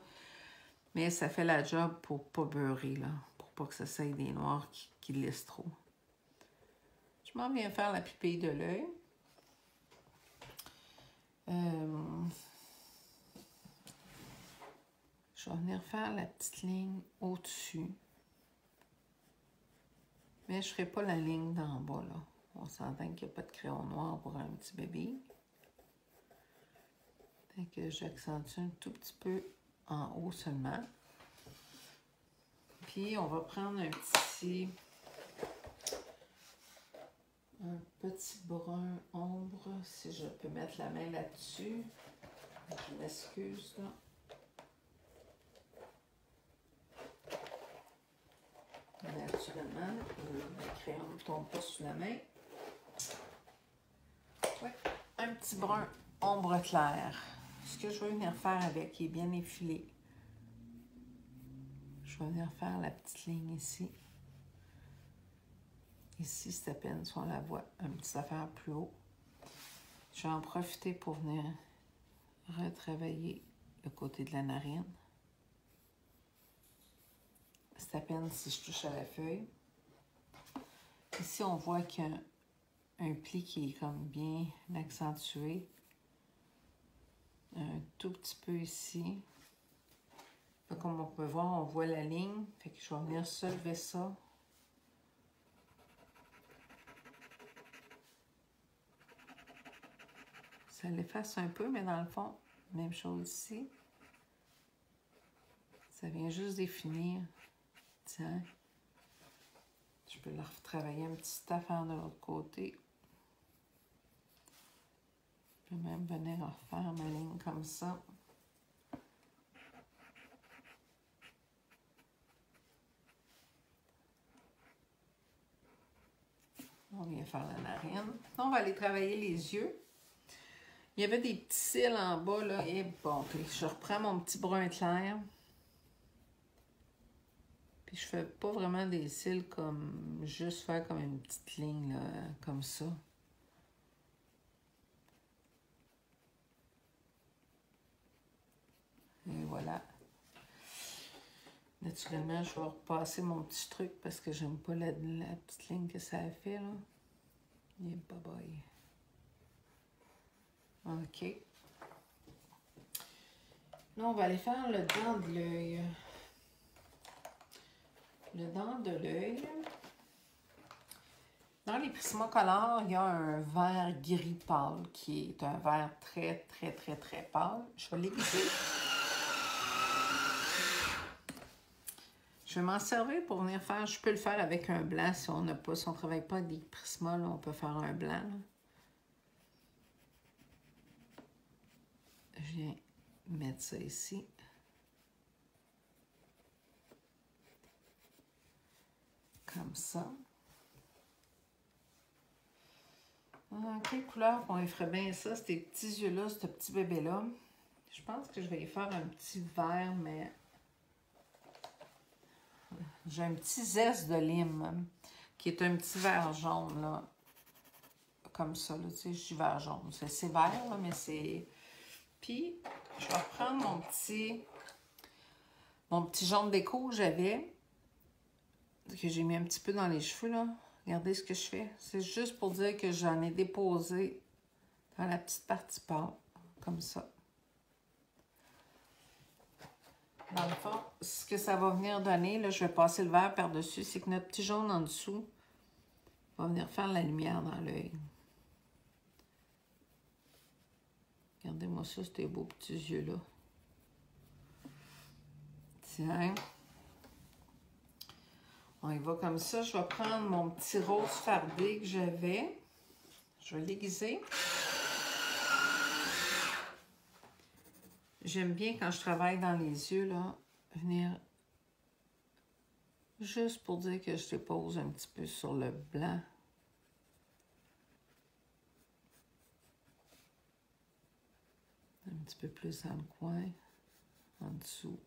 Mais ça fait la job pour pas beurrer, là, pour pas que ça soit des noirs qui lissent trop. Je m'en viens faire la pupille de l'œil. Je vais venir faire la petite ligne au-dessus. Mais je ne ferai pas la ligne d'en bas, là. On s'entend qu'il n'y a pas de crayon noir pour un petit bébé. Fait que j'accentue un tout petit peu en haut seulement. Puis, on va prendre un petit brun ombre, si je peux mettre la main là-dessus. Je m'excuse, là. Naturellement, le crayon ne tombe pas sur la main. Ouais, un petit brun ombre clair. Ce que je vais venir faire avec, il est bien effilé. Je vais venir faire la petite ligne ici. Ici, c'est à peine si on la voit, une petite affaire plus haut. Je vais en profiter pour venir retravailler le côté de la narine. C'est à peine si je touche à la feuille. Ici, on voit qu'il y a un pli qui est comme bien accentué. Un tout petit peu ici. Comme on peut voir, on voit la ligne. Fait que je vais venir soulever ça. Ça l'efface un peu, mais dans le fond, même chose ici. Ça vient juste définir. Tiens. Je peux la retravailler un petit affaire de l'autre côté. Je peux même venir refaire ma ligne comme ça. On vient faire la narine. On va aller travailler les yeux. Il y avait des petits cils en bas, là. Et bon, je reprends mon petit brun clair. Puis je fais pas vraiment des cils comme... Juste faire comme une petite ligne, là, comme ça. Et voilà. Naturellement, je vais repasser mon petit truc parce que j'aime pas la petite ligne que ça a fait, là. Et bye bye. OK. Là, on va aller faire le dent de l'œil. Le dent de l'œil. Dans les Prismacolor, il y a un vert gris pâle qui est un vert très, très, très, très pâle. Je vais l'aiguiser. Je vais m'en servir pour venir faire... Je peux le faire avec un blanc si on n'a pas... Si on ne travaille pas avec des Prisma, là, on peut faire un blanc. Là. Je viens mettre ça ici. Comme ça. Quelle couleur on ferait bien ça, ces petits yeux-là, ce petit bébé-là? Je pense que je vais y faire un petit vert, mais... J'ai un petit zeste de lime, qui est un petit vert jaune, là. Comme ça, là, tu sais, je dis vert jaune. C'est vert, là, mais c'est... Puis, je vais reprendre mon petit jaune déco que j'avais, que j'ai mis un petit peu dans les cheveux, là. Regardez ce que je fais. C'est juste pour dire que j'en ai déposé dans la petite partie pâle, comme ça. Dans le fond, ce que ça va venir donner, là, je vais passer le vert par-dessus, c'est que notre petit jaune en dessous va venir faire la lumière dans l'œil. Regardez-moi ça, ces beaux petits yeux-là. Tiens. On y va comme ça. Je vais prendre mon petit rose fardé que j'avais. Je vais l'aiguiser. J'aime bien quand je travaille dans les yeux, là, venir juste pour dire que je dépose un petit peu sur le blanc. Un petit peu plus dans le coin, en dessous.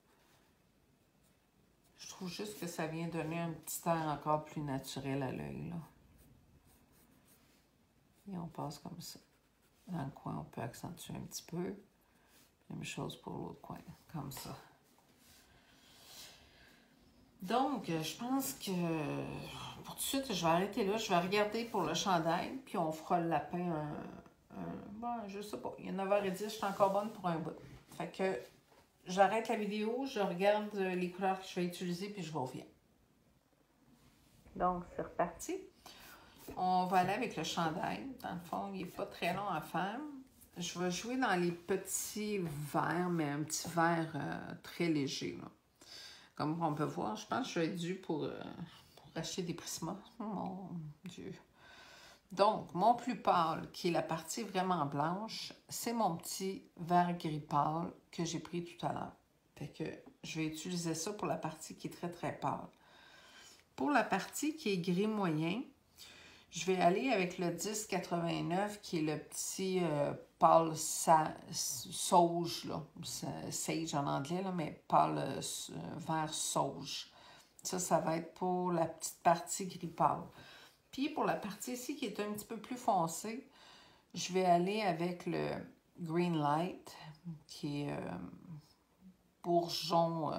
trouve juste que ça vient donner un petit air encore plus naturel à l'œil, là. Et on passe comme ça. Dans le coin, on peut accentuer un petit peu. Même chose pour l'autre coin, comme ça. Donc, je pense que pour tout de suite, je vais arrêter là. Je vais regarder pour le chandail, puis on fera le lapin bon, je sais pas. Il est 9h10, je suis encore bonne pour un bout. Fait que j'arrête la vidéo, je regarde les couleurs que je vais utiliser, puis je vous reviens. Donc, c'est reparti. On va aller avec le chandail. Dans le fond, il n'est pas très long à faire. Je vais jouer dans les petits verts, mais un petit vert très léger, là. Comme on peut voir, je pense que je vais être due pour acheter des Prisma. Oh mon Dieu. Donc, mon plus pâle, qui est la partie vraiment blanche, c'est mon petit vert gris pâle que j'ai pris tout à l'heure. Fait que je vais utiliser ça pour la partie qui est très, très pâle. Pour la partie qui est gris moyen, je vais aller avec le 1089 qui est le petit pâle sauge, là. Sage en anglais, là, mais pâle vert sauge. Ça va être pour la petite partie gris pâle. Puis pour la partie ici qui est un petit peu plus foncée, je vais aller avec le Green Light qui est bourgeon.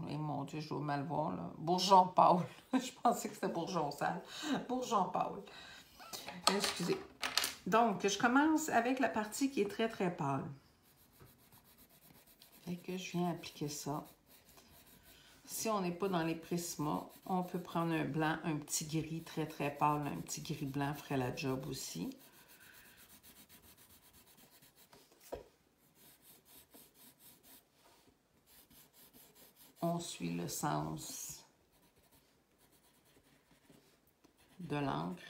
Et mon Dieu, je dois mal voir, là. Bourgeon pâle. Je pensais que c'était bourgeon sale. Bourgeon pâle. Excusez. Donc, je commence avec la partie qui est très, très pâle. Fait que je viens appliquer ça. Si on n'est pas dans les Prisma, on peut prendre un blanc, un petit gris très, très pâle. Un petit gris blanc ferait la job aussi. On suit le sens de l'encre.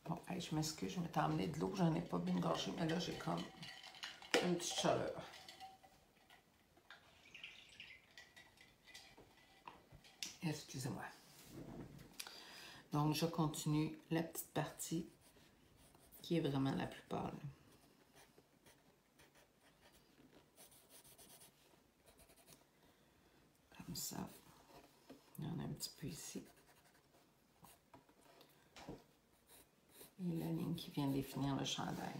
Bon, hey, je m'excuse, je m'étais emmené de l'eau, j'en ai pas bien gorgé, mais là, j'ai comme une petite chaleur. Excusez-moi. Donc, je continue la petite partie qui est vraiment la plus pâle. Comme ça. Il y en a un petit peu ici. Et la ligne qui vient définir le chandail.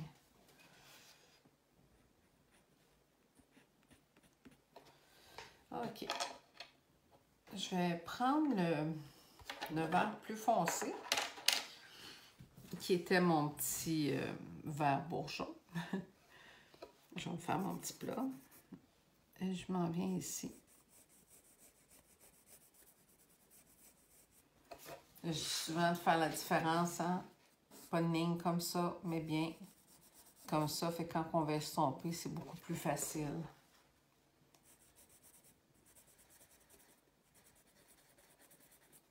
OK. Je vais prendre le vert plus foncé, qui était mon petit vert bourgeon. Je vais me faire mon petit plat. Et je m'en viens ici. Je dis souvent de faire la différence, hein? Pas de ligne comme ça, mais bien comme ça. Fait que quand on va estomper, c'est beaucoup plus facile.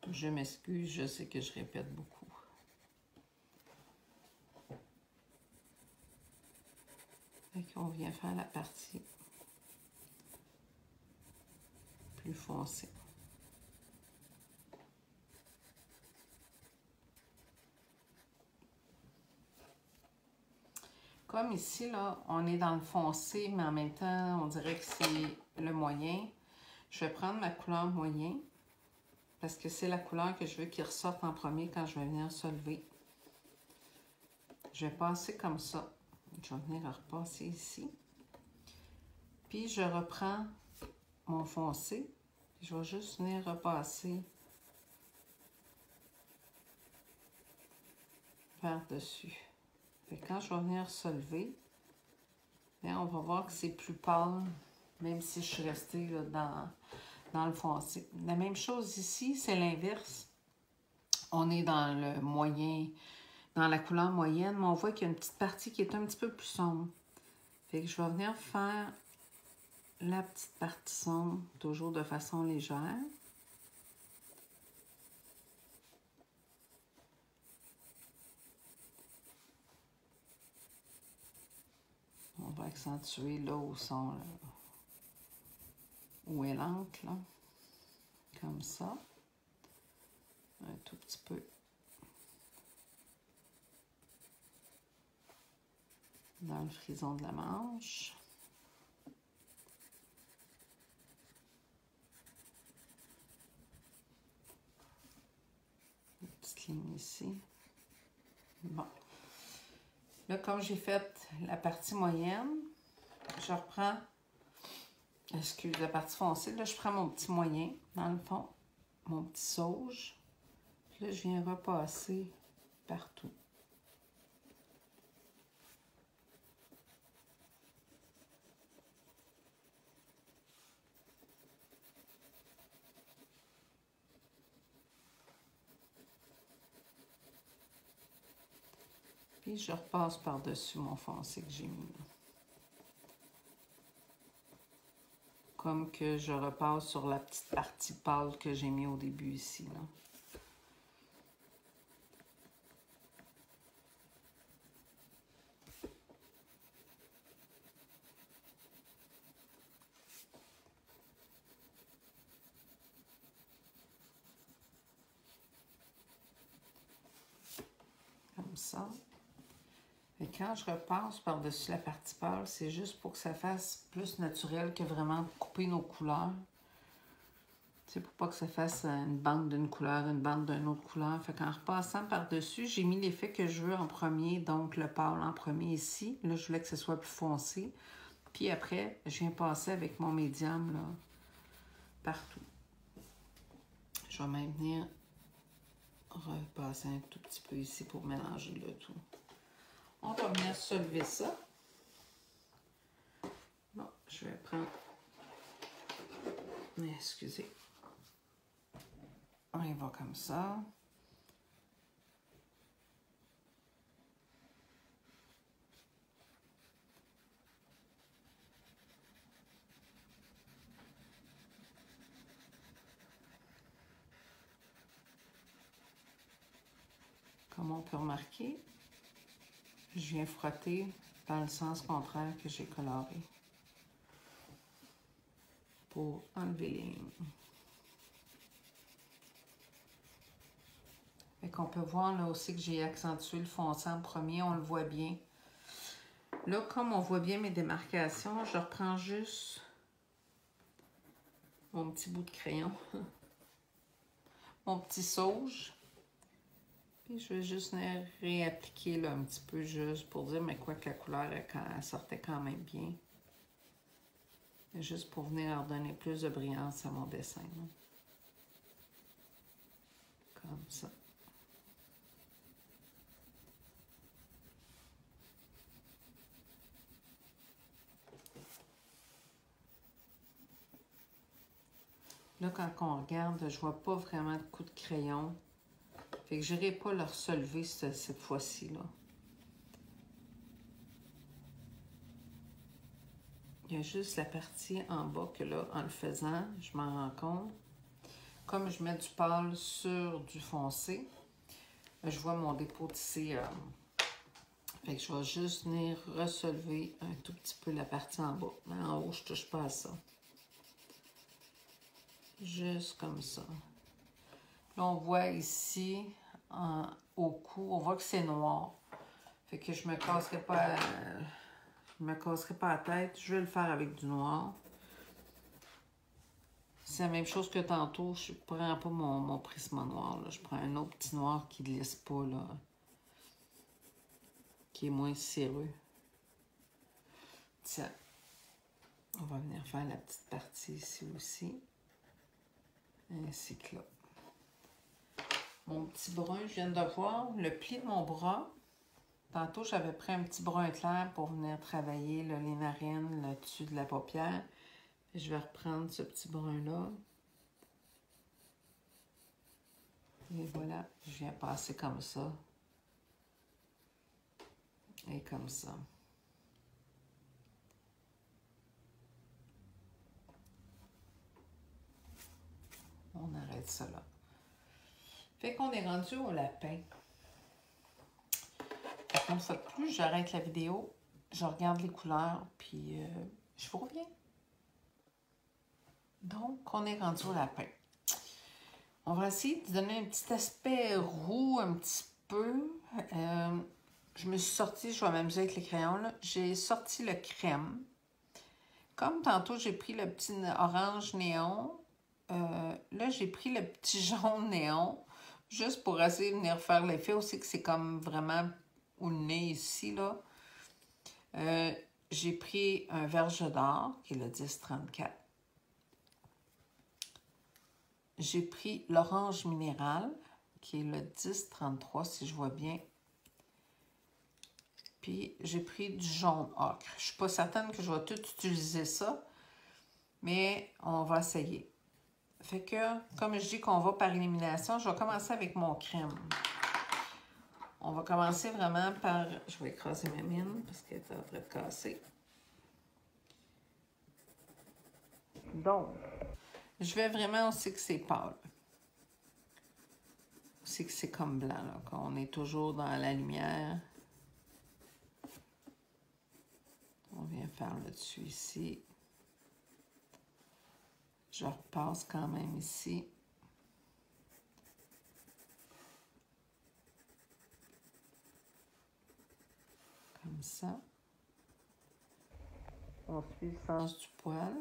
Je m'excuse, je sais que je répète beaucoup. Fait qu'on vient faire la partie plus foncée. Comme ici, là, on est dans le foncé, mais en même temps, on dirait que c'est le moyen. Je vais prendre ma couleur moyen, parce que c'est la couleur que je veux qu'il ressorte en premier quand je vais venir soulever. Je vais passer comme ça. Je vais venir repasser ici. Puis, je reprends mon foncé. Je vais juste venir repasser par-dessus. Quand je vais venir soulever, bien, on va voir que c'est plus pâle, même si je suis restée là, dans le foncé. La même chose ici, c'est l'inverse. On est dans le moyen, dans la couleur moyenne, mais on voit qu'il y a une petite partie qui est un petit peu plus sombre. Fait que je vais venir faire la petite partie sombre, toujours de façon légère. On va accentuer là où sont où est l'encre, là. Comme ça. Un tout petit peu. Dans le frison de la manche. Une petite ligne ici. Bon. Là, comme j'ai fait la partie moyenne, je reprends, excuse, la partie foncée. Là, je prends mon petit moyen, dans le fond, mon petit sauge. Puis là, je viens repasser partout. Puis je repasse par-dessus mon foncé que j'ai mis là. Comme que je repasse sur la petite partie pâle que j'ai mis au début ici, là. Comme ça. Et quand je repasse par-dessus la partie pâle, c'est juste pour que ça fasse plus naturel que vraiment couper nos couleurs. C'est pour pas que ça fasse une bande d'une couleur, une bande d'une autre couleur. Fait qu'en repassant par-dessus, j'ai mis l'effet que je veux en premier, donc le pâle en premier ici. Là, je voulais que ce soit plus foncé. Puis après, je viens passer avec mon médium, là, partout. Je vais même venir repasser un tout petit peu ici pour mélanger le tout. On va venir soulever ça. Bon, je vais prendre... Excusez. On y va comme ça. Comme on peut remarquer, je viens frotter dans le sens contraire que j'ai coloré pour enlever les lignes. Fait qu'on peut voir là aussi que j'ai accentué le foncé en premier, on le voit bien. Là, comme on voit bien mes démarcations, je reprends juste mon petit bout de crayon, mon petit sauge. Puis je vais juste réappliquer là un petit peu juste pour dire, mais quoi que la couleur, elle sortait quand même bien. Juste pour venir leur donner plus de brillance à mon dessin. Là. Comme ça. Là, quand on regarde, je vois pas vraiment de coup de crayon. Fait que je n'irai pas le relever cette fois-ci, là. Il y a juste la partie en bas que là, en le faisant, je m'en rends compte. Comme je mets du pâle sur du foncé, je vois mon dépôt tissé. Fait que je vais juste venir relever un tout petit peu la partie en bas. Mais en haut, je ne touche pas à ça. Juste comme ça. Là, on voit ici, au cou, on voit que c'est noir. Fait que je me casserai pas... je me casserai pas la tête. Je vais le faire avec du noir. C'est la même chose que tantôt. Je ne prends pas mon prisme noir. Là. Je prends un autre petit noir qui ne glisse pas, là. Qui est moins cireux. Tiens. On va venir faire la petite partie ici aussi. Ainsi que là. Mon petit brun, je viens de voir le pli de mon bras. Tantôt, j'avais pris un petit brun clair pour venir travailler là, les narines, le dessus de la paupière. Je vais reprendre ce petit brun-là. Et voilà, je viens passer comme ça. Et comme ça. On arrête ça là. Fait qu'on est rendu au lapin. Une fois de plus, j'arrête la vidéo, je regarde les couleurs, puis je vous reviens. Donc, on est rendu au lapin. On va essayer de donner un petit aspect roux un petit peu. Je me suis sortie, je vais m'amuser avec les crayons, là. J'ai sorti le crème. Comme tantôt, j'ai pris le petit orange néon. Là, j'ai pris le petit jaune néon. Juste pour essayer de venir faire l'effet aussi que c'est comme vraiment au nez ici, là. J'ai pris un verge d'or, qui est le 1034. J'ai pris l'orange minéral, qui est le 1033, si je vois bien. Puis, j'ai pris du jaune ocre. Je ne suis pas certaine que je vais tout utiliser ça, mais on va essayer. Fait que, comme je dis qu'on va par élimination, je vais commencer avec mon crème. On va commencer vraiment par... Je vais écraser ma mine parce qu'elle est en train de casser. Donc, je vais vraiment aussi que c'est pâle. Aussi que c'est comme blanc, là, qu'on est toujours dans la lumière. On vient faire le dessus ici. Je repasse quand même ici. Comme ça. On suit le sens du poil.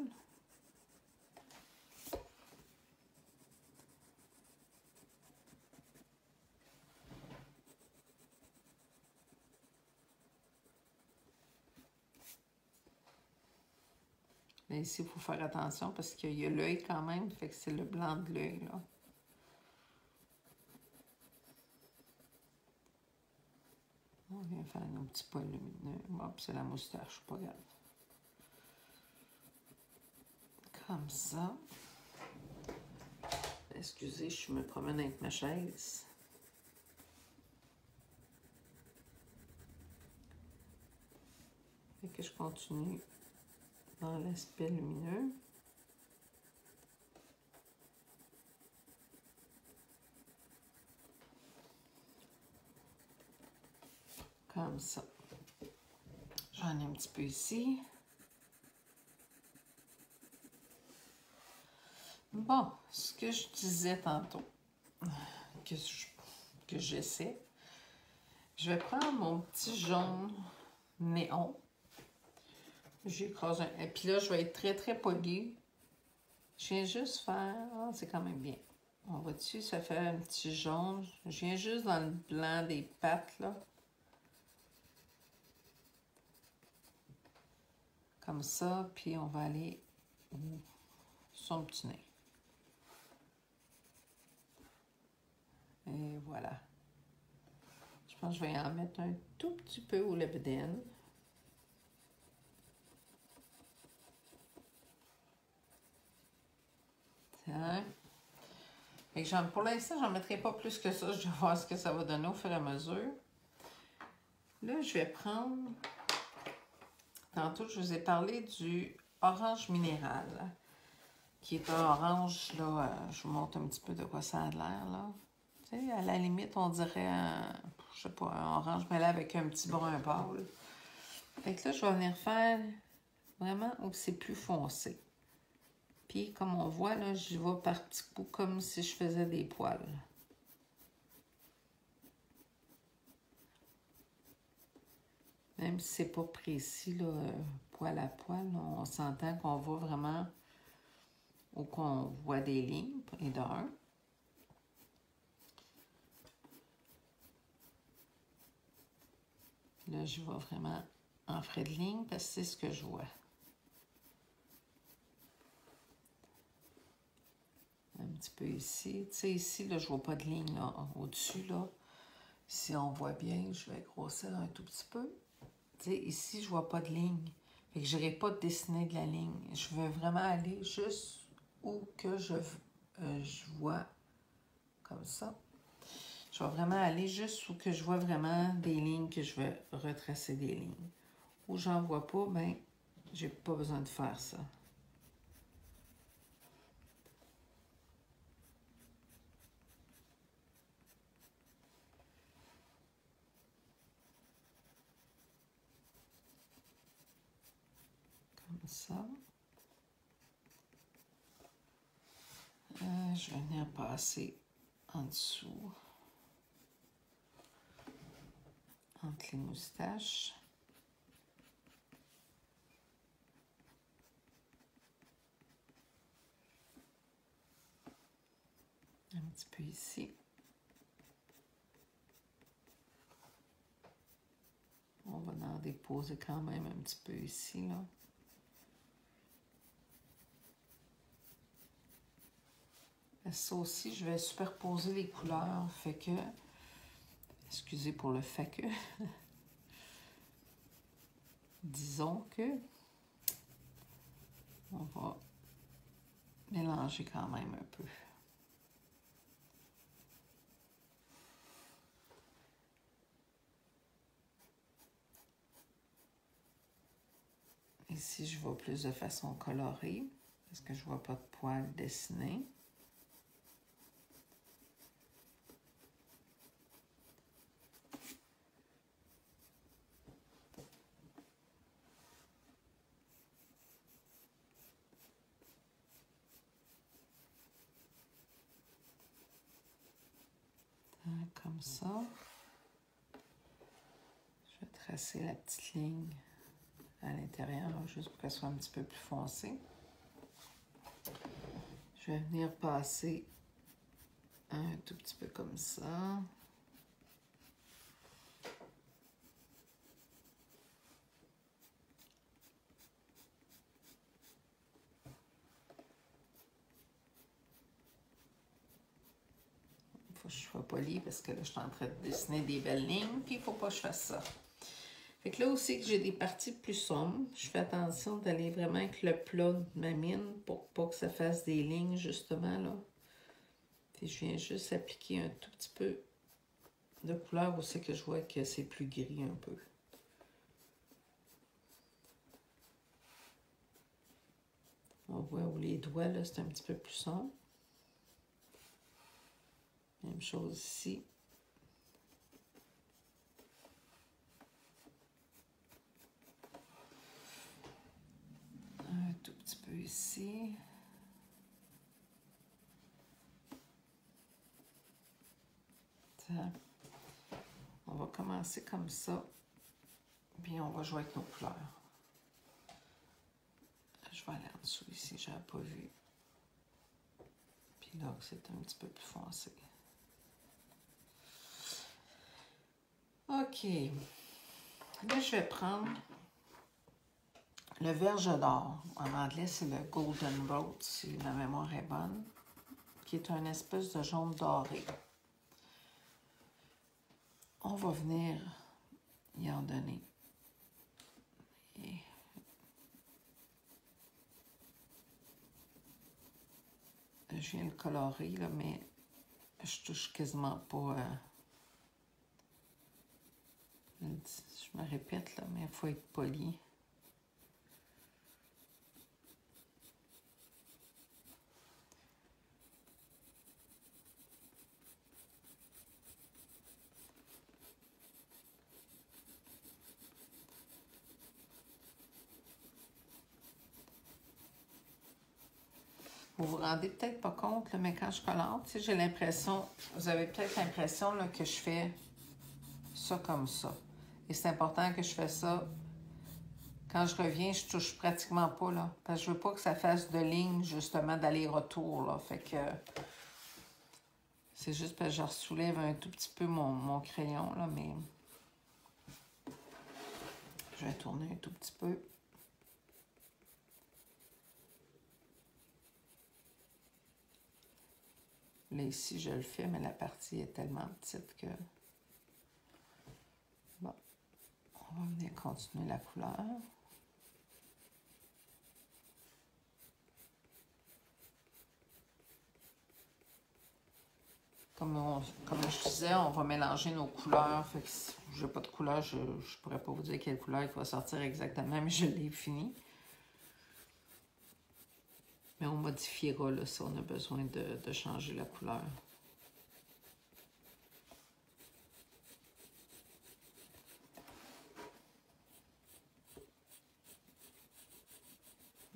Mais ici, il faut faire attention parce qu'il y a l'œil quand même, fait que c'est le blanc de l'œil, là. On vient faire un petit poil lumineux. Hop, c'est la moustache, pas grave. Comme ça. Excusez, je me promène avec ma chaise. Fait que je continue dans l'aspect lumineux. Comme ça. J'en ai un petit peu ici. Bon, ce que je disais tantôt, que j'essaie, je vais prendre mon petit jaune néon. J'écrase un... Et puis là, je vais être très, très polie. Je viens juste faire... Ah, c'est quand même bien. On voit dessus, ça fait un petit jaune. Je viens juste dans le blanc des pattes, là. Comme ça, puis on va aller sur son petit nez. Et voilà. Je pense que je vais en mettre un tout petit peu au lebeden. Tiens. Et pour l'instant, j'en mettrai pas plus que ça. Je vais voir ce que ça va donner au fur et à mesure. Là, je vais prendre... Tantôt, je vous ai parlé du orange minéral, qui est un orange, là, je vous montre un petit peu de quoi ça a l'air, là. Tu sais, à la limite, on dirait je sais pas, un orange, mais là, avec un petit brun pâle. Fait que là, je vais venir faire vraiment où c'est plus foncé. Puis, comme on voit, là, j'y vais par petits coups, comme si je faisais des poils. Même si c'est pas précis, là, poil à poil, là, on s'entend qu'on voit vraiment ou qu'on voit des lignes, et d'un. Là, je vais vraiment en frais de ligne parce que c'est ce que je vois. Un petit peu ici. Tu sais, ici, là, je vois pas de ligne, là, au-dessus, là. Si on voit bien, je vais grossir un tout petit peu. Tu sais, ici, je vois pas de ligne. Fait que je n'irai pas dessiner de la ligne. Je veux vraiment aller juste où que je vois comme ça. Je vais vraiment aller juste où que je vois vraiment des lignes, que je vais retracer des lignes. Où j'en vois pas, ben, j'ai pas besoin de faire ça. Comme ça. Là, je vais venir passer en dessous, entre les moustaches. Un petit peu ici. On va en déposer quand même un petit peu ici, là. Ça aussi, je vais superposer les couleurs, fait que, excusez pour le fait que, disons que, on va mélanger quand même un peu. Ici, je vois plus de façon colorée, parce que je vois pas de poils dessinés. Comme ça. Je vais tracer la petite ligne à l'intérieur, juste pour qu'elle soit un petit peu plus foncée. Je vais venir passer un tout petit peu comme ça. Il faut que je sois polie parce que là, je suis en train de dessiner des belles lignes, puis il ne faut pas que je fasse ça. Fait que là aussi que j'ai des parties plus sombres, je fais attention d'aller vraiment avec le plat de ma mine pour pas que ça fasse des lignes, justement, là. Puis je viens juste appliquer un tout petit peu de couleur aussi que je vois que c'est plus gris un peu. On voit où les doigts, là, c'est un petit peu plus sombre. Même chose ici. Un tout petit peu ici. Ça. On va commencer comme ça. Puis on va jouer avec nos couleurs. Je vais aller en dessous ici, je n'avais pas vu. Puis là, c'est un petit peu plus foncé. OK. Là, je vais prendre le verge d'or. En anglais, c'est le Golden Rose, si ma mémoire est bonne, qui est un espèce de jaune doré. On va venir y en donner. Et je viens le colorer, là, mais je touche quasiment pas. Je me répète, là, mais il faut être poli. Vous vous rendez peut-être pas compte, là, mais quand je colore, j'ai l'impression, vous avez peut-être l'impression que je fais ça comme ça. Et c'est important que je fais ça. Quand je reviens, je touche pratiquement pas, là. Parce que je veux pas que ça fasse de ligne, justement, d'aller-retour, là. Fait que c'est juste parce que je soulève un tout petit peu mon crayon, là, mais je vais tourner un tout petit peu. Là, ici, je le fais, mais la partie est tellement petite que... Bon, on va venir continuer la couleur. Comme je disais, on va mélanger nos couleurs. Fait que si j'ai pas de couleur, je ne pourrais pas vous dire quelle couleur il va sortir exactement, mais je l'ai fini. Mais on modifiera là, si on a besoin de changer la couleur.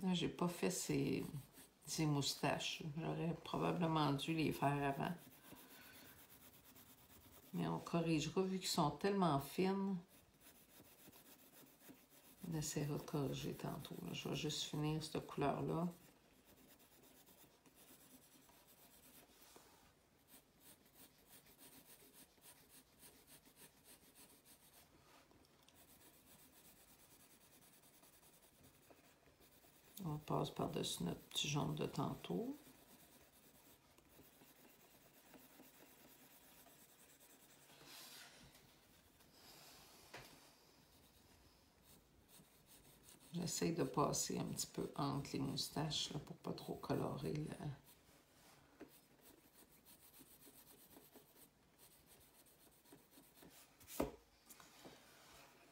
Là, j'ai pas fait ces ses moustaches. J'aurais probablement dû les faire avant. Mais on corrigera, vu qu'ils sont tellement fines. On essaiera de corriger tantôt. Là. Je vais juste finir cette couleur-là. On passe par-dessus notre petit jaune de tantôt. J'essaie de passer un petit peu entre les moustaches là, pour pas trop colorer le...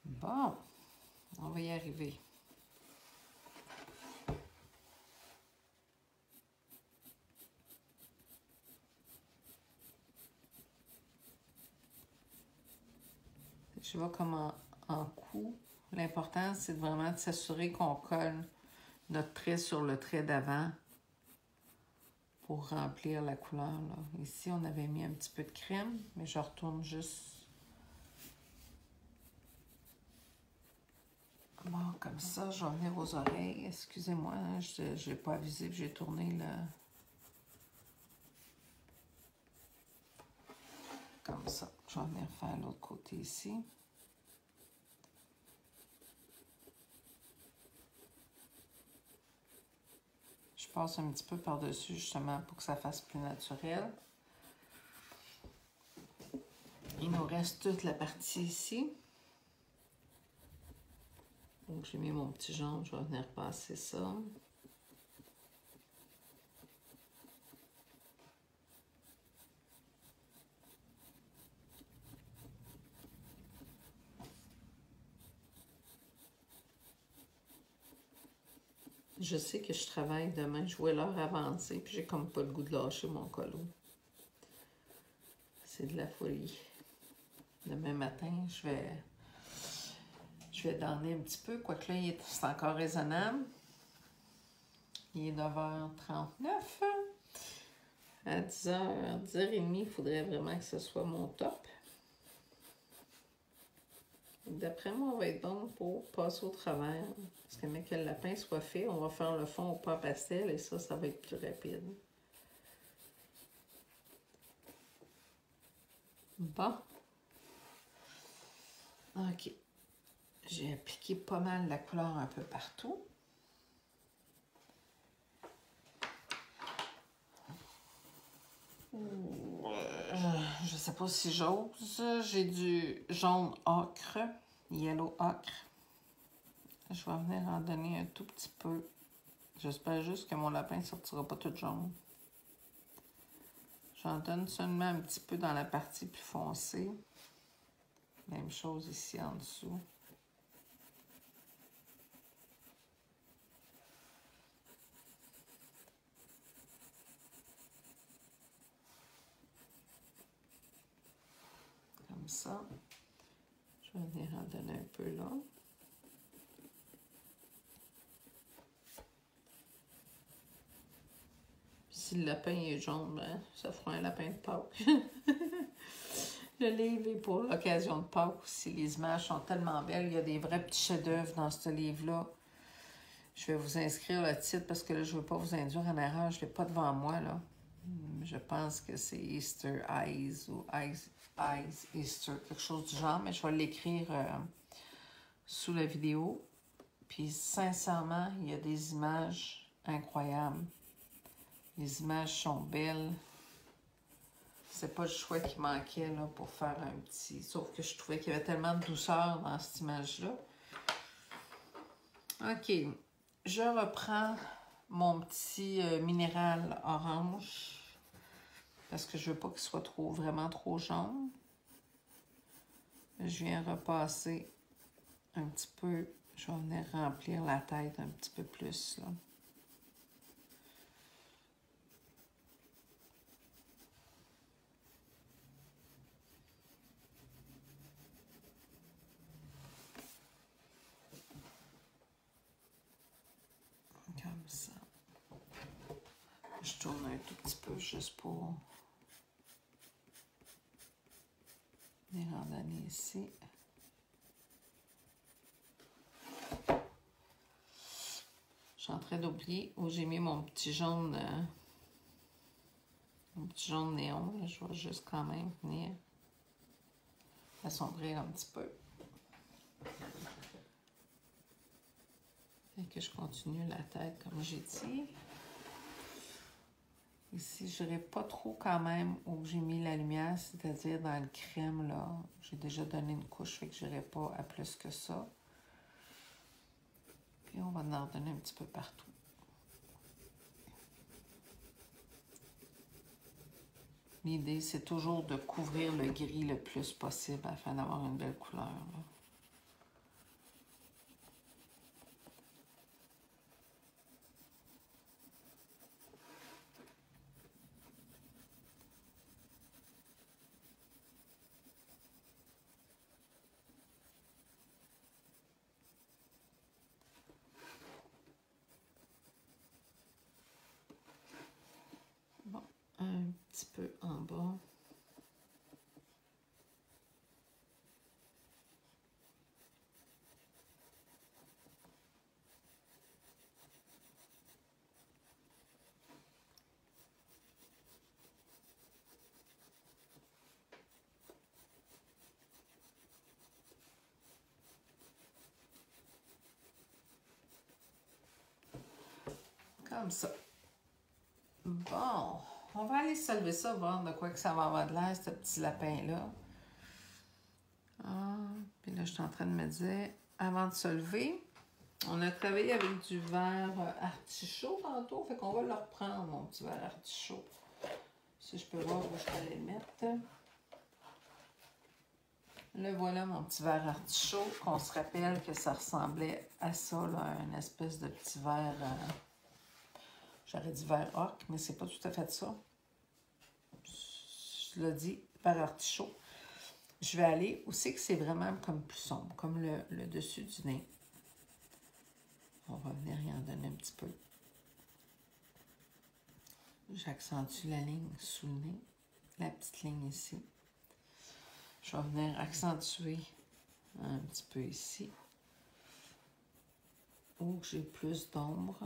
Bon, on va y arriver. Je vois comme en coup. L'important, c'est vraiment de s'assurer qu'on colle notre trait sur le trait d'avant pour remplir la couleur. Là. Ici, on avait mis un petit peu de crème, mais je retourne juste. Bon, comme ça, je vais venir aux oreilles. Excusez-moi, hein, je ne l'ai pas avisé, j'ai tourné le... Comme ça. Je vais venir faire l'autre côté ici. Je passe un petit peu par-dessus, justement, pour que ça fasse plus naturel. Il nous reste toute la partie ici. Donc, j'ai mis mon petit jaune, je vais venir passer ça. Je sais que je travaille demain, je vois l'heure avancer, puis j'ai comme pas le goût de lâcher mon colo. C'est de la folie. Demain matin, je vais donner un petit peu, quoique là, c'est encore raisonnable. Il est 9h39. À 10h30, il faudrait vraiment que ce soit mon top. D'après moi, on va être bon pour passer au travers. Parce que, mais que le lapin soit fait, on va faire le fond au pot pastel et ça va être plus rapide. Bon. OK. J'ai appliqué pas mal la couleur un peu partout. Je sais pas si j'ose. J'ai du jaune ocre, yellow ocre. Je vais venir en donner un tout petit peu. J'espère juste que mon lapin ne sortira pas tout jaune. J'en donne seulement un petit peu dans la partie plus foncée. Même chose ici en dessous. Comme ça. Je vais venir en donner un peu là. Si le lapin est jaune, ben, ça fera un lapin de Pâques. Le livre est pour l'occasion de Pâques aussi. Les images sont tellement belles. Il y a des vrais petits chefs-d'œuvre dans ce livre-là. Je vais vous inscrire le titre parce que là, je ne veux pas vous induire en erreur. Je ne l'ai pas devant moi, là. Je pense que c'est Easter Eyes ou Eyes Easter, quelque chose du genre, mais je vais l'écrire sous la vidéo. Puis, sincèrement, il y a des images incroyables. Les images sont belles. C'est pas le choix qui manquait là, pour faire un petit... Sauf que je trouvais qu'il y avait tellement de douceur dans cette image-là. OK. Je reprends mon petit minéral orange parce que je veux pas qu'il soit vraiment trop jaune. Je viens repasser un petit peu. Je vais venir remplir la tête un petit peu plus, là. Comme ça. Je tourne un tout petit peu juste pour les randonnées ici. Je suis en train d'oublier où j'ai mis mon petit jaune néon. Là. Je vais juste quand même venir assombrir un petit peu. Et que je continue la tête comme j'ai dit. Ici, je n'irai pas trop quand même où j'ai mis la lumière, c'est-à-dire dans le crème, là. J'ai déjà donné une couche, fait que je n'irai pas à plus que ça. Puis on va en donner un petit peu partout. L'idée, c'est toujours de couvrir le gris le plus possible afin d'avoir une belle couleur, là. Bon, un petit peu en bas. Comme ça. Bon, on va aller solver ça, voir de quoi que ça va avoir de l'air, ce petit lapin-là. Ah, puis là, je suis en train de me dire, avant de se lever, on a travaillé avec du verre artichaut tantôt, fait qu'on va le reprendre, mon petit verre artichaut. Si je peux voir où je peux aller le mettre. Le voilà, mon petit verre artichaut, qu'on se rappelle que ça ressemblait à ça, là, une espèce de petit verre, j'aurais dit verre orc, mais c'est pas tout à fait ça. Je l'ai dit, verre artichaut. Je vais aller où c'est que c'est vraiment comme plus sombre, comme le dessus du nez. On va venir y en donner un petit peu. J'accentue la ligne sous le nez, la petite ligne ici. Je vais venir accentuer un petit peu ici, où j'ai plus d'ombre.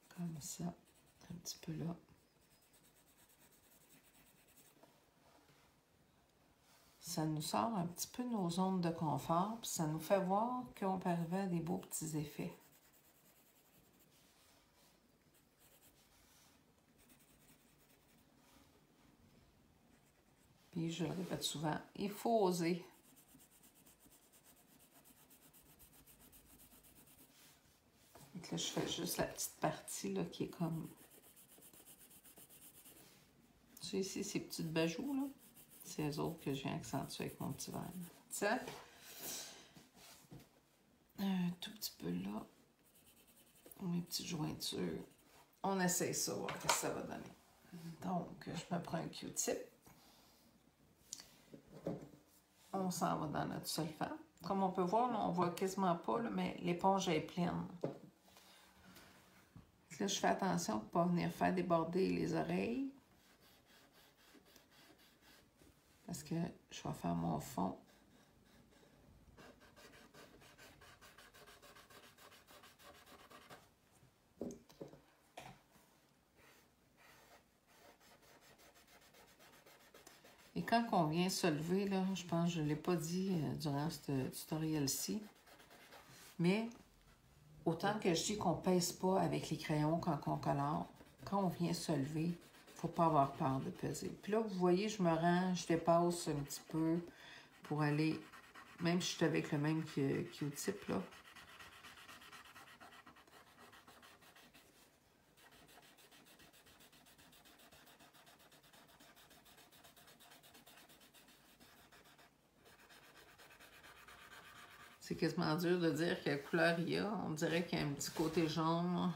Comme ça, un petit peu là. Ça nous sort un petit peu nos zones de confort, puis ça nous fait voir qu'on peut arriver à des beaux petits effets. Puis je le répète souvent, il faut oser. Donc là, je fais juste la petite partie là, qui est comme... Tu sais ici, ces petites bajoux, là, c'est les autres que je viens accentuer avec mon petit verre. Ça, un tout petit peu là, mes petites jointures. On essaye ça, voir ce que ça va donner. Donc, je me prends un Q-tip. On s'en va dans notre solvant. Comme on peut voir, là, on voit quasiment pas, là, mais l'éponge est pleine. Là, je fais attention pour ne pas venir faire déborder les oreilles. Parce que je vais faire mon fond. Et quand on vient se lever, là, je pense que je ne l'ai pas dit durant ce tutoriel-ci, mais autant que je dis qu'on ne pèse pas avec les crayons quand on colore, quand on vient se lever, il ne faut pas avoir peur de peser. Puis là, vous voyez, je me rends, je dépasse un petit peu pour aller, même si je suis avec le même Q-tip, là. C'est quasiment dur de dire quelle couleur il y a. On dirait qu'il y a un petit côté jaune,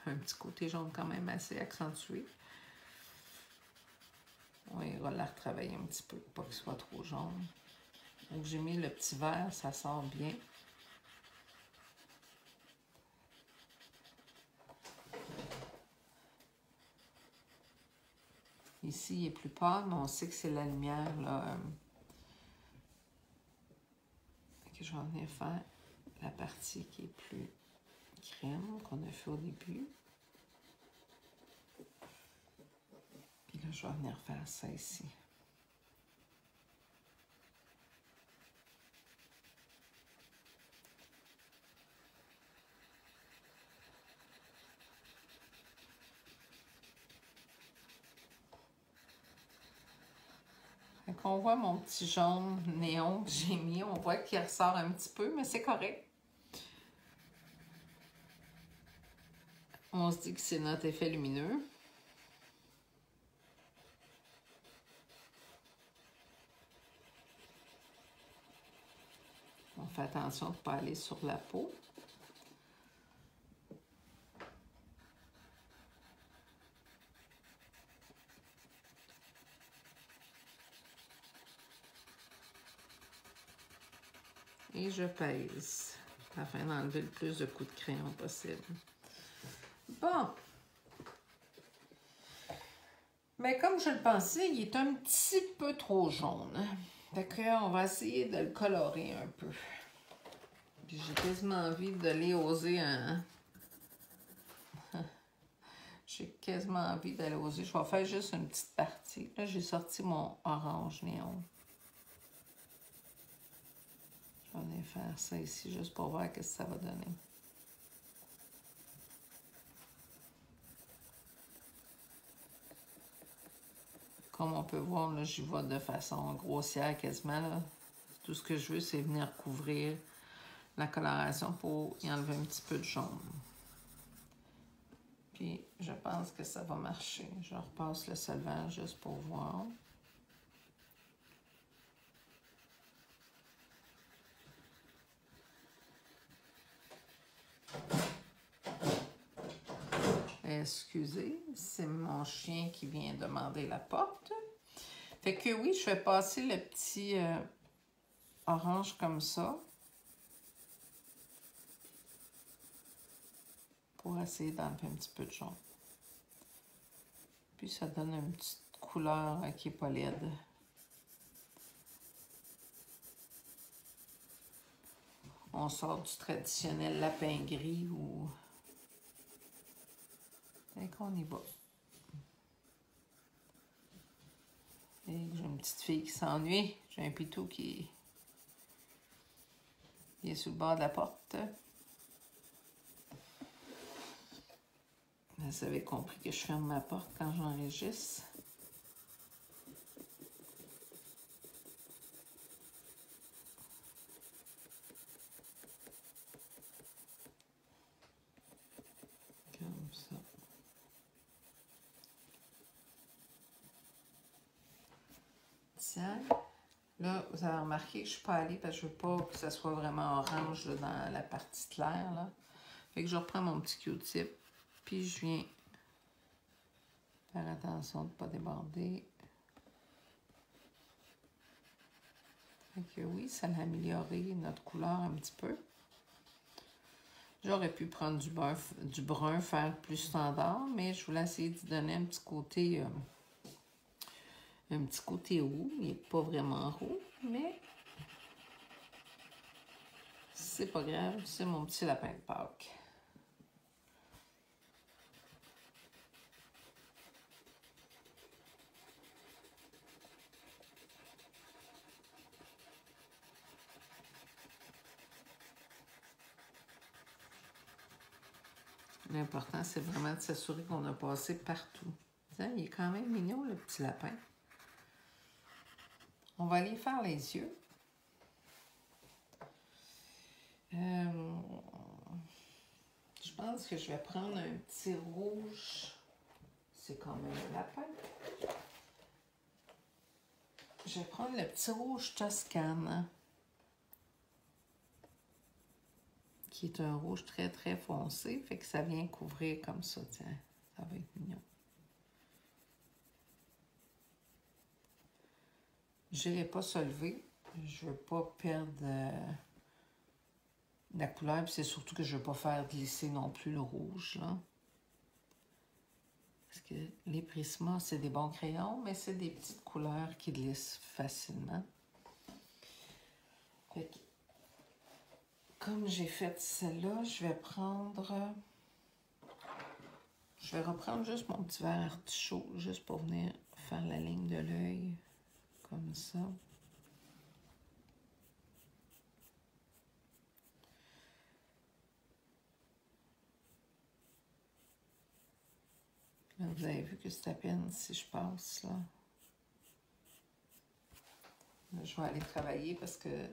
un petit côté jaune quand même assez accentué. On va la retravailler un petit peu, pour pas qu'il soit trop jaune. Donc j'ai mis le petit vert, ça sort bien. Ici, il est plus pâle, mais on sait que c'est la lumière, là. Que je vais venir faire la partie qui est plus crème qu'on a fait au début. Puis là, je vais venir faire ça ici. On voit mon petit jaune néon que j'ai mis, on voit qu'il ressort un petit peu, mais c'est correct. On se dit que c'est notre effet lumineux. On fait attention de ne pas aller sur la peau. Et je pèse afin d'enlever le plus de coups de crayon possible. Bon. Mais comme je le pensais, il est un petit peu trop jaune. Fait qu'on va essayer de le colorer un peu. Puis j'ai quasiment envie d'aller oser un... J'ai quasiment envie d'aller oser. Je vais faire juste une petite partie. Là, j'ai sorti mon orange néon. Je vais venir faire ça ici juste pour voir ce que ça va donner. Comme on peut voir, là, j'y vais de façon grossière quasiment. Là. Tout ce que je veux, c'est venir couvrir la coloration pour y enlever un petit peu de jaune. Puis, je pense que ça va marcher. Je repasse le solvant juste pour voir. Excusez, c'est mon chien qui vient demander la porte. Fait que oui, je vais passer le petit orange comme ça. Pour essayer d'enlever un petit peu de jaune. Puis ça donne une petite couleur qui n'est pas laide. On sort du traditionnel lapin gris ou... Et qu'on y va. Et j'ai une petite fille qui s'ennuie. J'ai un pitou qui est sur le bord de la porte. Vous avez compris que je ferme ma porte quand j'enregistre. Comme ça. Tiens. Là, vous avez remarqué que je ne suis pas allée parce que je ne veux pas que ça soit vraiment orange là, dans la partie claire. Là. Fait que je reprends mon petit Q-tip. Puis je viens faire attention de ne pas déborder. Fait que oui, ça a amélioré notre couleur un petit peu. J'aurais pu prendre du brun, faire plus standard, mais je voulais essayer de donner un petit côté roux. Il n'est pas vraiment roux, mais c'est pas grave, c'est mon petit lapin de Pâques. L'important, c'est vraiment de s'assurer qu'on a passé partout. Tiens, il est quand même mignon, le petit lapin. On va aller faire les yeux. Je pense que je vais prendre un petit rouge. C'est quand même un lapin. Je vais prendre le petit rouge Toscane. Qui est un rouge très, très foncé. Fait que ça vient couvrir comme ça. Tiens, ça va être mignon. Je n'irai pas se lever. Je ne veux pas perdre la couleur. Puis c'est surtout que je ne veux pas faire glisser non plus le rouge. Là. Parce que les Prisma, c'est des bons crayons, mais c'est des petites couleurs qui glissent facilement. Fait que, comme j'ai fait celle-là, je vais reprendre juste mon petit verre artichaut, juste pour venir faire la ligne de l'œil, comme ça. Là, vous avez vu que c'est à peine si je passe, là. Là, je vais aller travailler parce que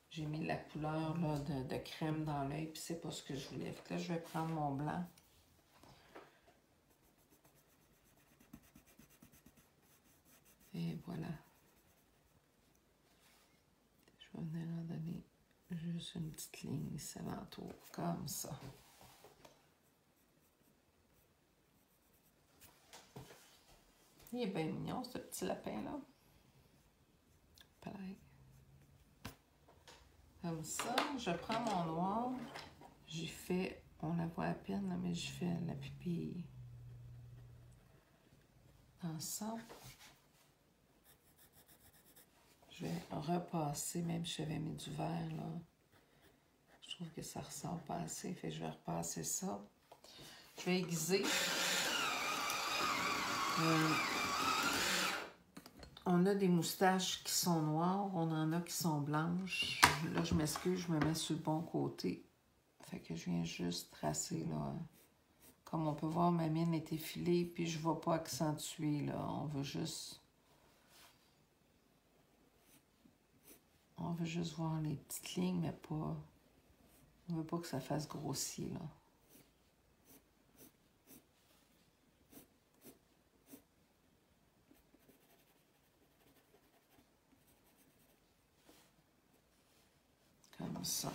j'ai mis la couleur là, de crème dans l'œil, puis c'est pas ce que je voulais. Fait que là, je vais prendre mon blanc. Et voilà. Je vais venir en donner juste une petite ligne ici alentour, comme ça. Il est bien mignon, ce petit lapin-là. Pareil. Comme ça, je prends mon noir. J'ai fait, on la voit à peine, là, mais j'ai fait la pupille dans ça. Je vais repasser, même si j'avais mis du vert, là. Je trouve que ça ressort pas assez, fait que je vais repasser ça. Je vais aiguiser. On a des moustaches qui sont noires, on en a qui sont blanches. Là, je m'excuse, je me mets sur le bon côté. Fait que je viens juste tracer, là. Comme on peut voir, ma mine est effilée, puis je ne vais pas accentuer, là. On veut juste voir les petites lignes, mais pas... On veut pas que ça fasse grossier, là. Comme ça.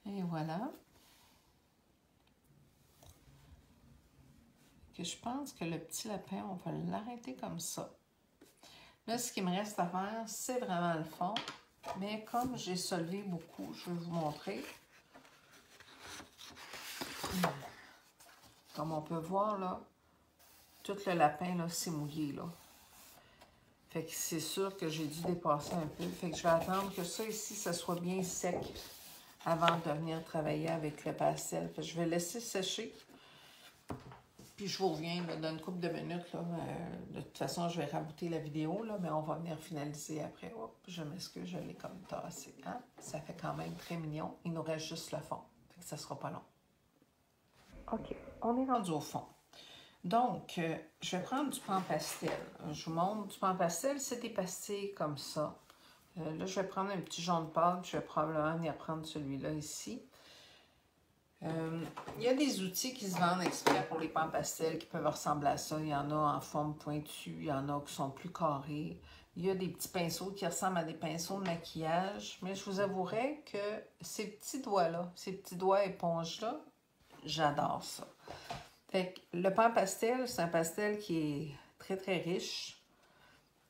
Et voilà. Que je pense que le petit lapin, on va l'arrêter comme ça. Là, ce qui me reste à faire, c'est vraiment le fond. Mais comme j'ai solvé beaucoup, je vais vous montrer. Comme on peut voir, là, tout le lapin, là, c'est mouillé, là. Fait que c'est sûr que j'ai dû dépasser un peu. Fait que je vais attendre que ça ici, ça soit bien sec avant de venir travailler avec le pastel. Fait que je vais laisser sécher. Puis je vous reviens là, dans une couple de minutes. Là. De toute façon, je vais rabouter la vidéo, là, mais on va venir finaliser après. Oups, je m'excuse, je l'ai comme tassé. Hein? Ça fait quand même très mignon. Il nous reste juste le fond. Fait que ça sera pas long. OK, on est rendu au fond. Donc, je vais prendre du pan pastel. Je vous montre du pan pastel, c'est des pastilles comme ça. Là, je vais prendre un petit jaune pâle, je vais probablement venir prendre celui-là ici. Il y a des outils qui se vendent exprès pour les pans pastels qui peuvent ressembler à ça. Il y en a en forme pointue, il y en a qui sont plus carrés. Il y a des petits pinceaux qui ressemblent à des pinceaux de maquillage. Mais je vous avouerai que ces petits doigts-là, ces petits doigts éponges-là, j'adore ça. Fait que le pan pastel, c'est un pastel qui est très, très riche.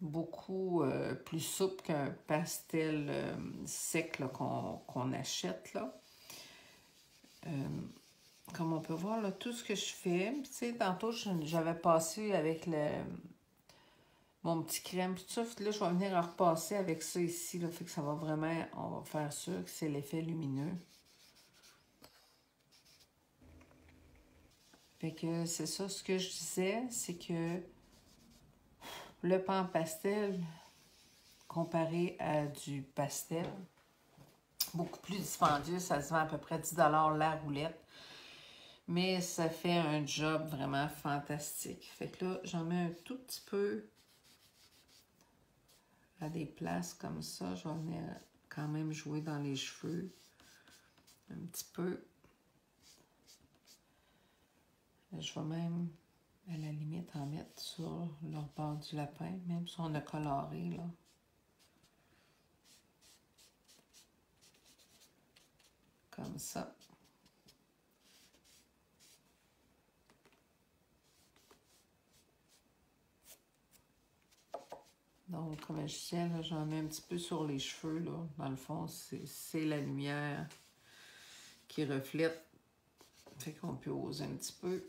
Beaucoup plus souple qu'un pastel sec qu'on achète, là. Comme on peut voir, là, tout ce que je fais, tu sais, tantôt, j'avais passé avec mon petit crème, tout ça. Là, je vais venir repasser avec ça ici, là, fait que ça va vraiment, on va faire sûr que c'est l'effet lumineux. Fait que c'est ça, ce que je disais, c'est que le pan pastel, comparé à du pastel, beaucoup plus dispendieux, ça se vend à peu près 10 $ la roulette. Mais ça fait un job vraiment fantastique. Fait que là, j'en mets un tout petit peu à des places comme ça. Je vais venir quand même jouer dans les cheveux. Un petit peu. Je vais même, à la limite, en mettre sur le bord du lapin, même si on a coloré, là. Comme ça. Donc, comme je disais, j'en mets un petit peu sur les cheveux, là. Dans le fond, c'est la lumière qui reflète. Fait qu'on peut oser un petit peu.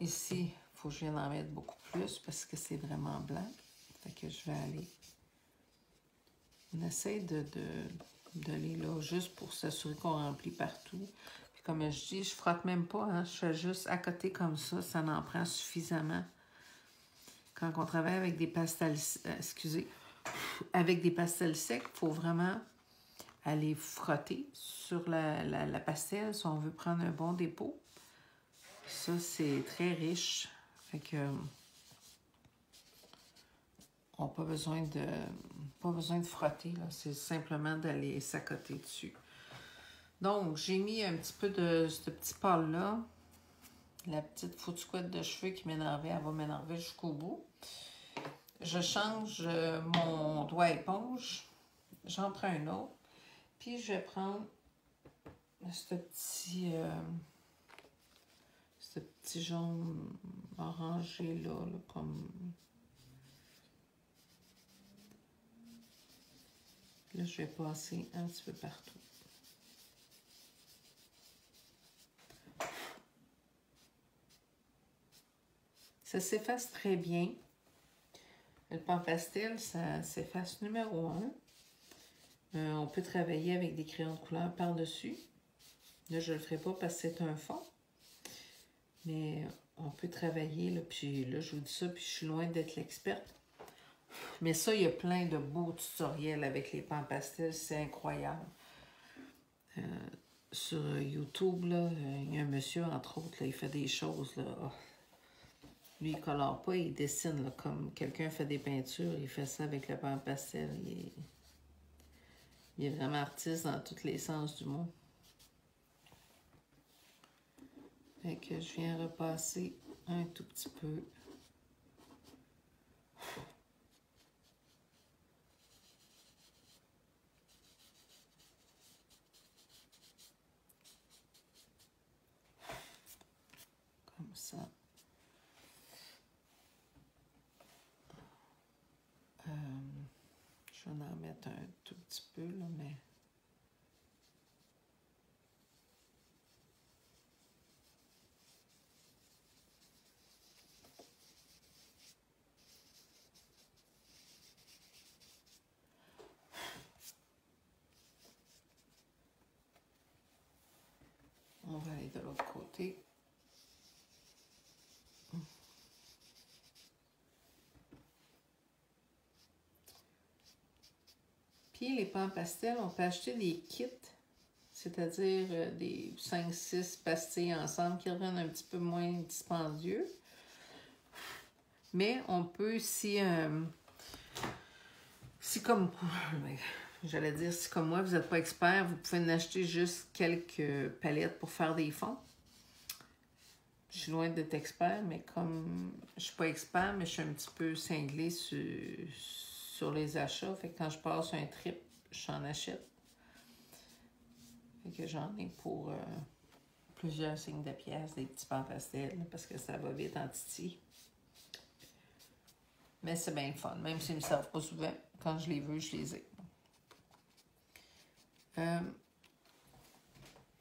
Ici, il faut que je vienne en mettre beaucoup plus parce que c'est vraiment blanc. Fait que je vais aller. On essaie d'aller là juste pour s'assurer qu'on remplit partout. Puis comme je dis, je frotte même pas, hein, je fais juste à côté comme ça en prend suffisamment. Quand on travaille avec des pastels, avec des pastels secs, il faut vraiment aller frotter sur la pastel si on veut prendre un bon dépôt. Ça, c'est très riche. Fait que on n'a pas besoin de frotter, c'est simplement d'aller s'accoter dessus. Donc, j'ai mis un petit peu de ce petit pâle-là. La petite foutue couette de cheveux qui m'énervait, elle va m'énerver jusqu'au bout. Je change mon doigt éponge. J'en prends un autre. Puis, je vais prendre ce petit jaune orangé là, comme... Là, je vais passer un petit peu partout. Ça s'efface très bien. Le pan pastel, ça s'efface numéro 1. On peut travailler avec des crayons de couleur par-dessus. Là, je ne le ferai pas parce que c'est un fond. Mais on peut travailler, là, puis là, je vous dis ça, puis je suis loin d'être l'experte. Mais ça, il y a plein de beaux tutoriels avec les pans pastels, c'est incroyable. Sur YouTube, là, il y a un monsieur, entre autres, là, il fait des choses, là. Oh. Lui, il ne colore pas, il dessine, là, comme quelqu'un fait des peintures, il fait ça avec le pan pastel. Il est vraiment artiste dans tous les sens du mot. Fait que je viens repasser un tout petit peu. Comme ça. Je vais en mettre un tout petit peu, là, mais... On va aller de l'autre côté. Puis les pans pastels, on peut acheter des kits, c'est-à-dire des 5-6 pastilles ensemble qui reviennent un petit peu moins dispendieux. Mais on peut, si comme, j'allais dire, si comme moi, vous n'êtes pas expert, vous pouvez en acheter juste quelques palettes pour faire des fonds. Je suis loin d'être expert, mais comme je suis pas expert, mais je suis un petit peu cinglée sur les achats. Fait que quand je passe un trip, j'en achète. Fait que j'en ai pour plusieurs signes de pièces, des petits pans pastels, parce que ça va vite en titi. Mais c'est bien fun, même s'ils ne me servent pas souvent. Quand je les veux, je les ai.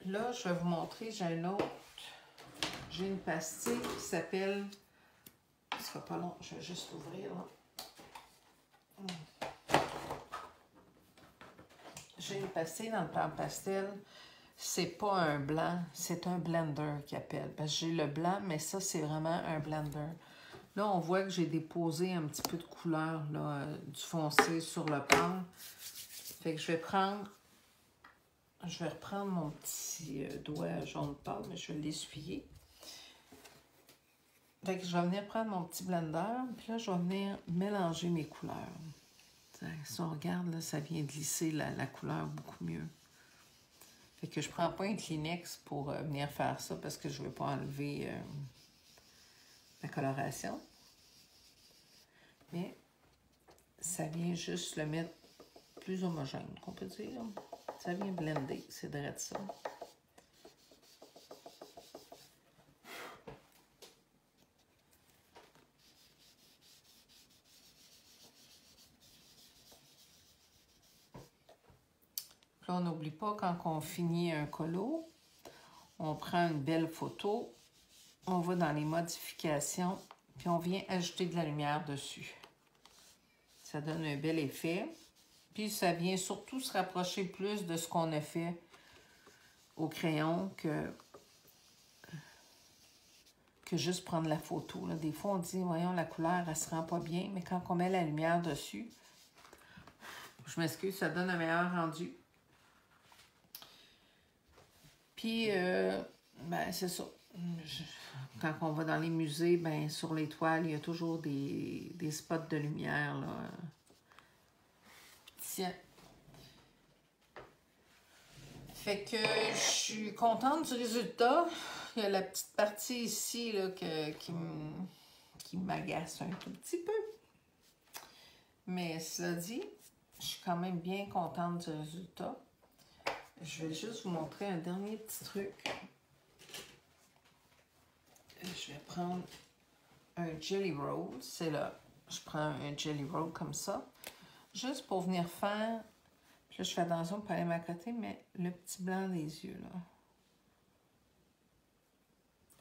Là, je vais vous montrer, j'ai un autre. J'ai une pastille qui s'appelle... Ce sera pas long, je vais juste l'ouvrir, là. J'ai une pastille dans le pan pastel. C'est pas un blanc, c'est un blender qui appelle. Parce que j'ai le blanc, mais ça, c'est vraiment un blender. Là, on voit que j'ai déposé un petit peu de couleur là, du foncé sur le pan. Fait que je vais reprendre mon petit doigt jaune pâle, mais je vais l'essuyer. Fait que je vais venir prendre mon petit blender, puis là, je vais venir mélanger mes couleurs. Si on regarde, là, ça vient glisser la couleur beaucoup mieux. Fait que je prends pas un Kleenex pour venir faire ça parce que je veux pas enlever la coloration. Mais ça vient juste le mettre plus homogène, qu'on peut dire. Ça vient blender, c'est de ça. Là, on n'oublie pas, quand on finit un colo, on prend une belle photo, on va dans les modifications, puis on vient ajouter de la lumière dessus. Ça donne un bel effet. Puis ça vient surtout se rapprocher plus de ce qu'on a fait au crayon que juste prendre la photo. Là. Des fois, on dit, voyons, la couleur, elle se rend pas bien, mais quand on met la lumière dessus, je m'excuse, ça donne un meilleur rendu. Puis, ben, c'est ça. Quand on va dans les musées, ben, sur les toiles, il y a toujours des spots de lumière, là. Tiens. Fait que je suis contente du résultat. Il y a la petite partie ici là, qui m'agace un tout petit peu. Mais cela dit, je suis quand même bien contente du résultat. Je vais juste vous montrer un dernier petit truc. Je vais prendre un Jelly Roll. C'est là. Je prends un Jelly Roll comme ça. Juste pour venir faire... Là, je fais attention pour aller à côté, mais le petit blanc des yeux, là.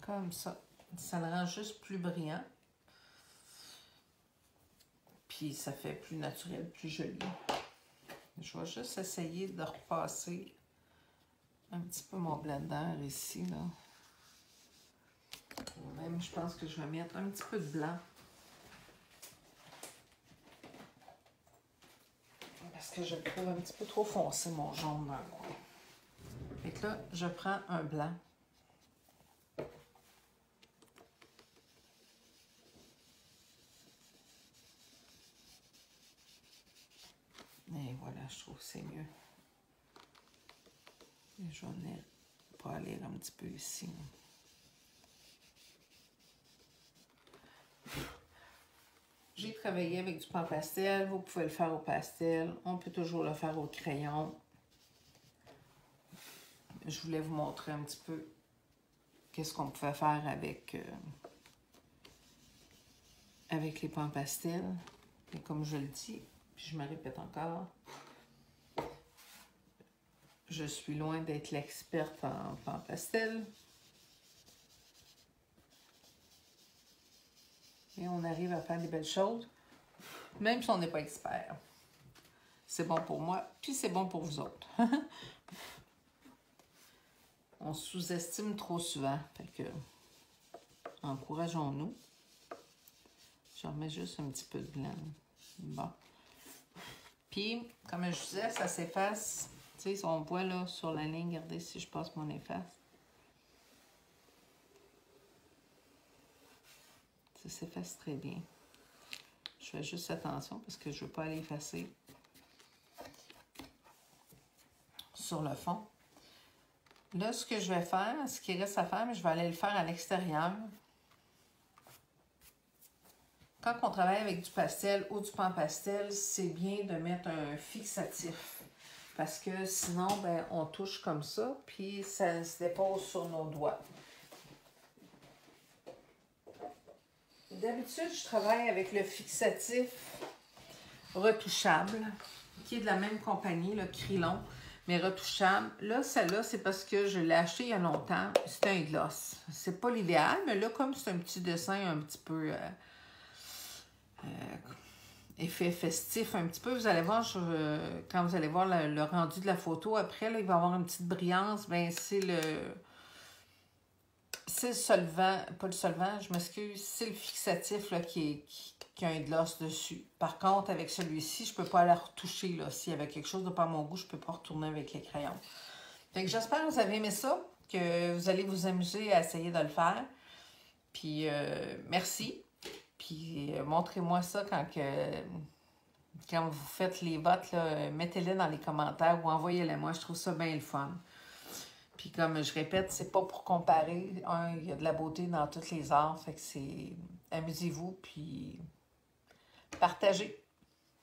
Comme ça. Ça le rend juste plus brillant. Puis, ça fait plus naturel, plus joli. Je vais juste essayer de repasser un petit peu mon blender ici, là. Même, je pense que je vais mettre un petit peu de blanc. Parce que je le trouve un petit peu trop foncé, mon jaune dans le coin. Fait que là, je prends un blanc. Et voilà, je trouve que c'est mieux. Et je vais venir pâlir un petit peu ici. J'ai travaillé avec du pan pastel. Vous pouvez le faire au pastel. On peut toujours le faire au crayon. Je voulais vous montrer un petit peu qu'est-ce qu'on pouvait faire avec les pans pastels. Et comme je le dis, puis je me répète encore, je suis loin d'être l'experte en pan pastel. Et on arrive à faire des belles choses, même si on n'est pas expert. C'est bon pour moi, puis c'est bon pour vous autres. On sous-estime trop souvent, fait que encourageons-nous. Je remets juste un petit peu de blanc. Bon. Puis, comme je disais, ça s'efface. Tu sais, on voit là sur la ligne, regardez si je passe mon efface. Ça s'efface très bien. Je fais juste attention parce que je ne veux pas aller effacer sur le fond. Là, ce que je vais faire, ce qui reste à faire, mais je vais aller le faire à l'extérieur. Quand on travaille avec du pastel ou du pan pastel, c'est bien de mettre un fixatif. Parce que sinon, ben, on touche comme ça, puis ça se dépose sur nos doigts. D'habitude, je travaille avec le fixatif retouchable, qui est de la même compagnie, le Krylon, mais retouchable. Là, celle-là, c'est parce que je l'ai acheté il y a longtemps. C'est un gloss. C'est pas l'idéal, mais là, comme c'est un petit dessin un petit peu effet festif, un petit peu, vous allez voir, quand vous allez voir le rendu de la photo, après, là, il va y avoir une petite brillance. Ben, c'est le solvant, pas le solvant, je m'excuse, c'est le fixatif là, qui a un gloss dessus. Par contre, avec celui-ci, je ne peux pas la retoucher. S'il y avait quelque chose de pas à mon goût, je ne peux pas retourner avec les crayons. Fait que j'espère que vous avez aimé ça, que vous allez vous amuser à essayer de le faire. Puis, merci. Puis, montrez-moi ça quand vous faites les votes. Mettez-les dans les commentaires ou envoyez-les moi. Je trouve ça bien le fun. Puis comme je répète, c'est pas pour comparer. Il y a de la beauté dans tous les arts. Fait que c'est... Amusez-vous, puis partagez.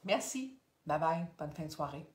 Merci. Bye bye. Bonne fin de soirée.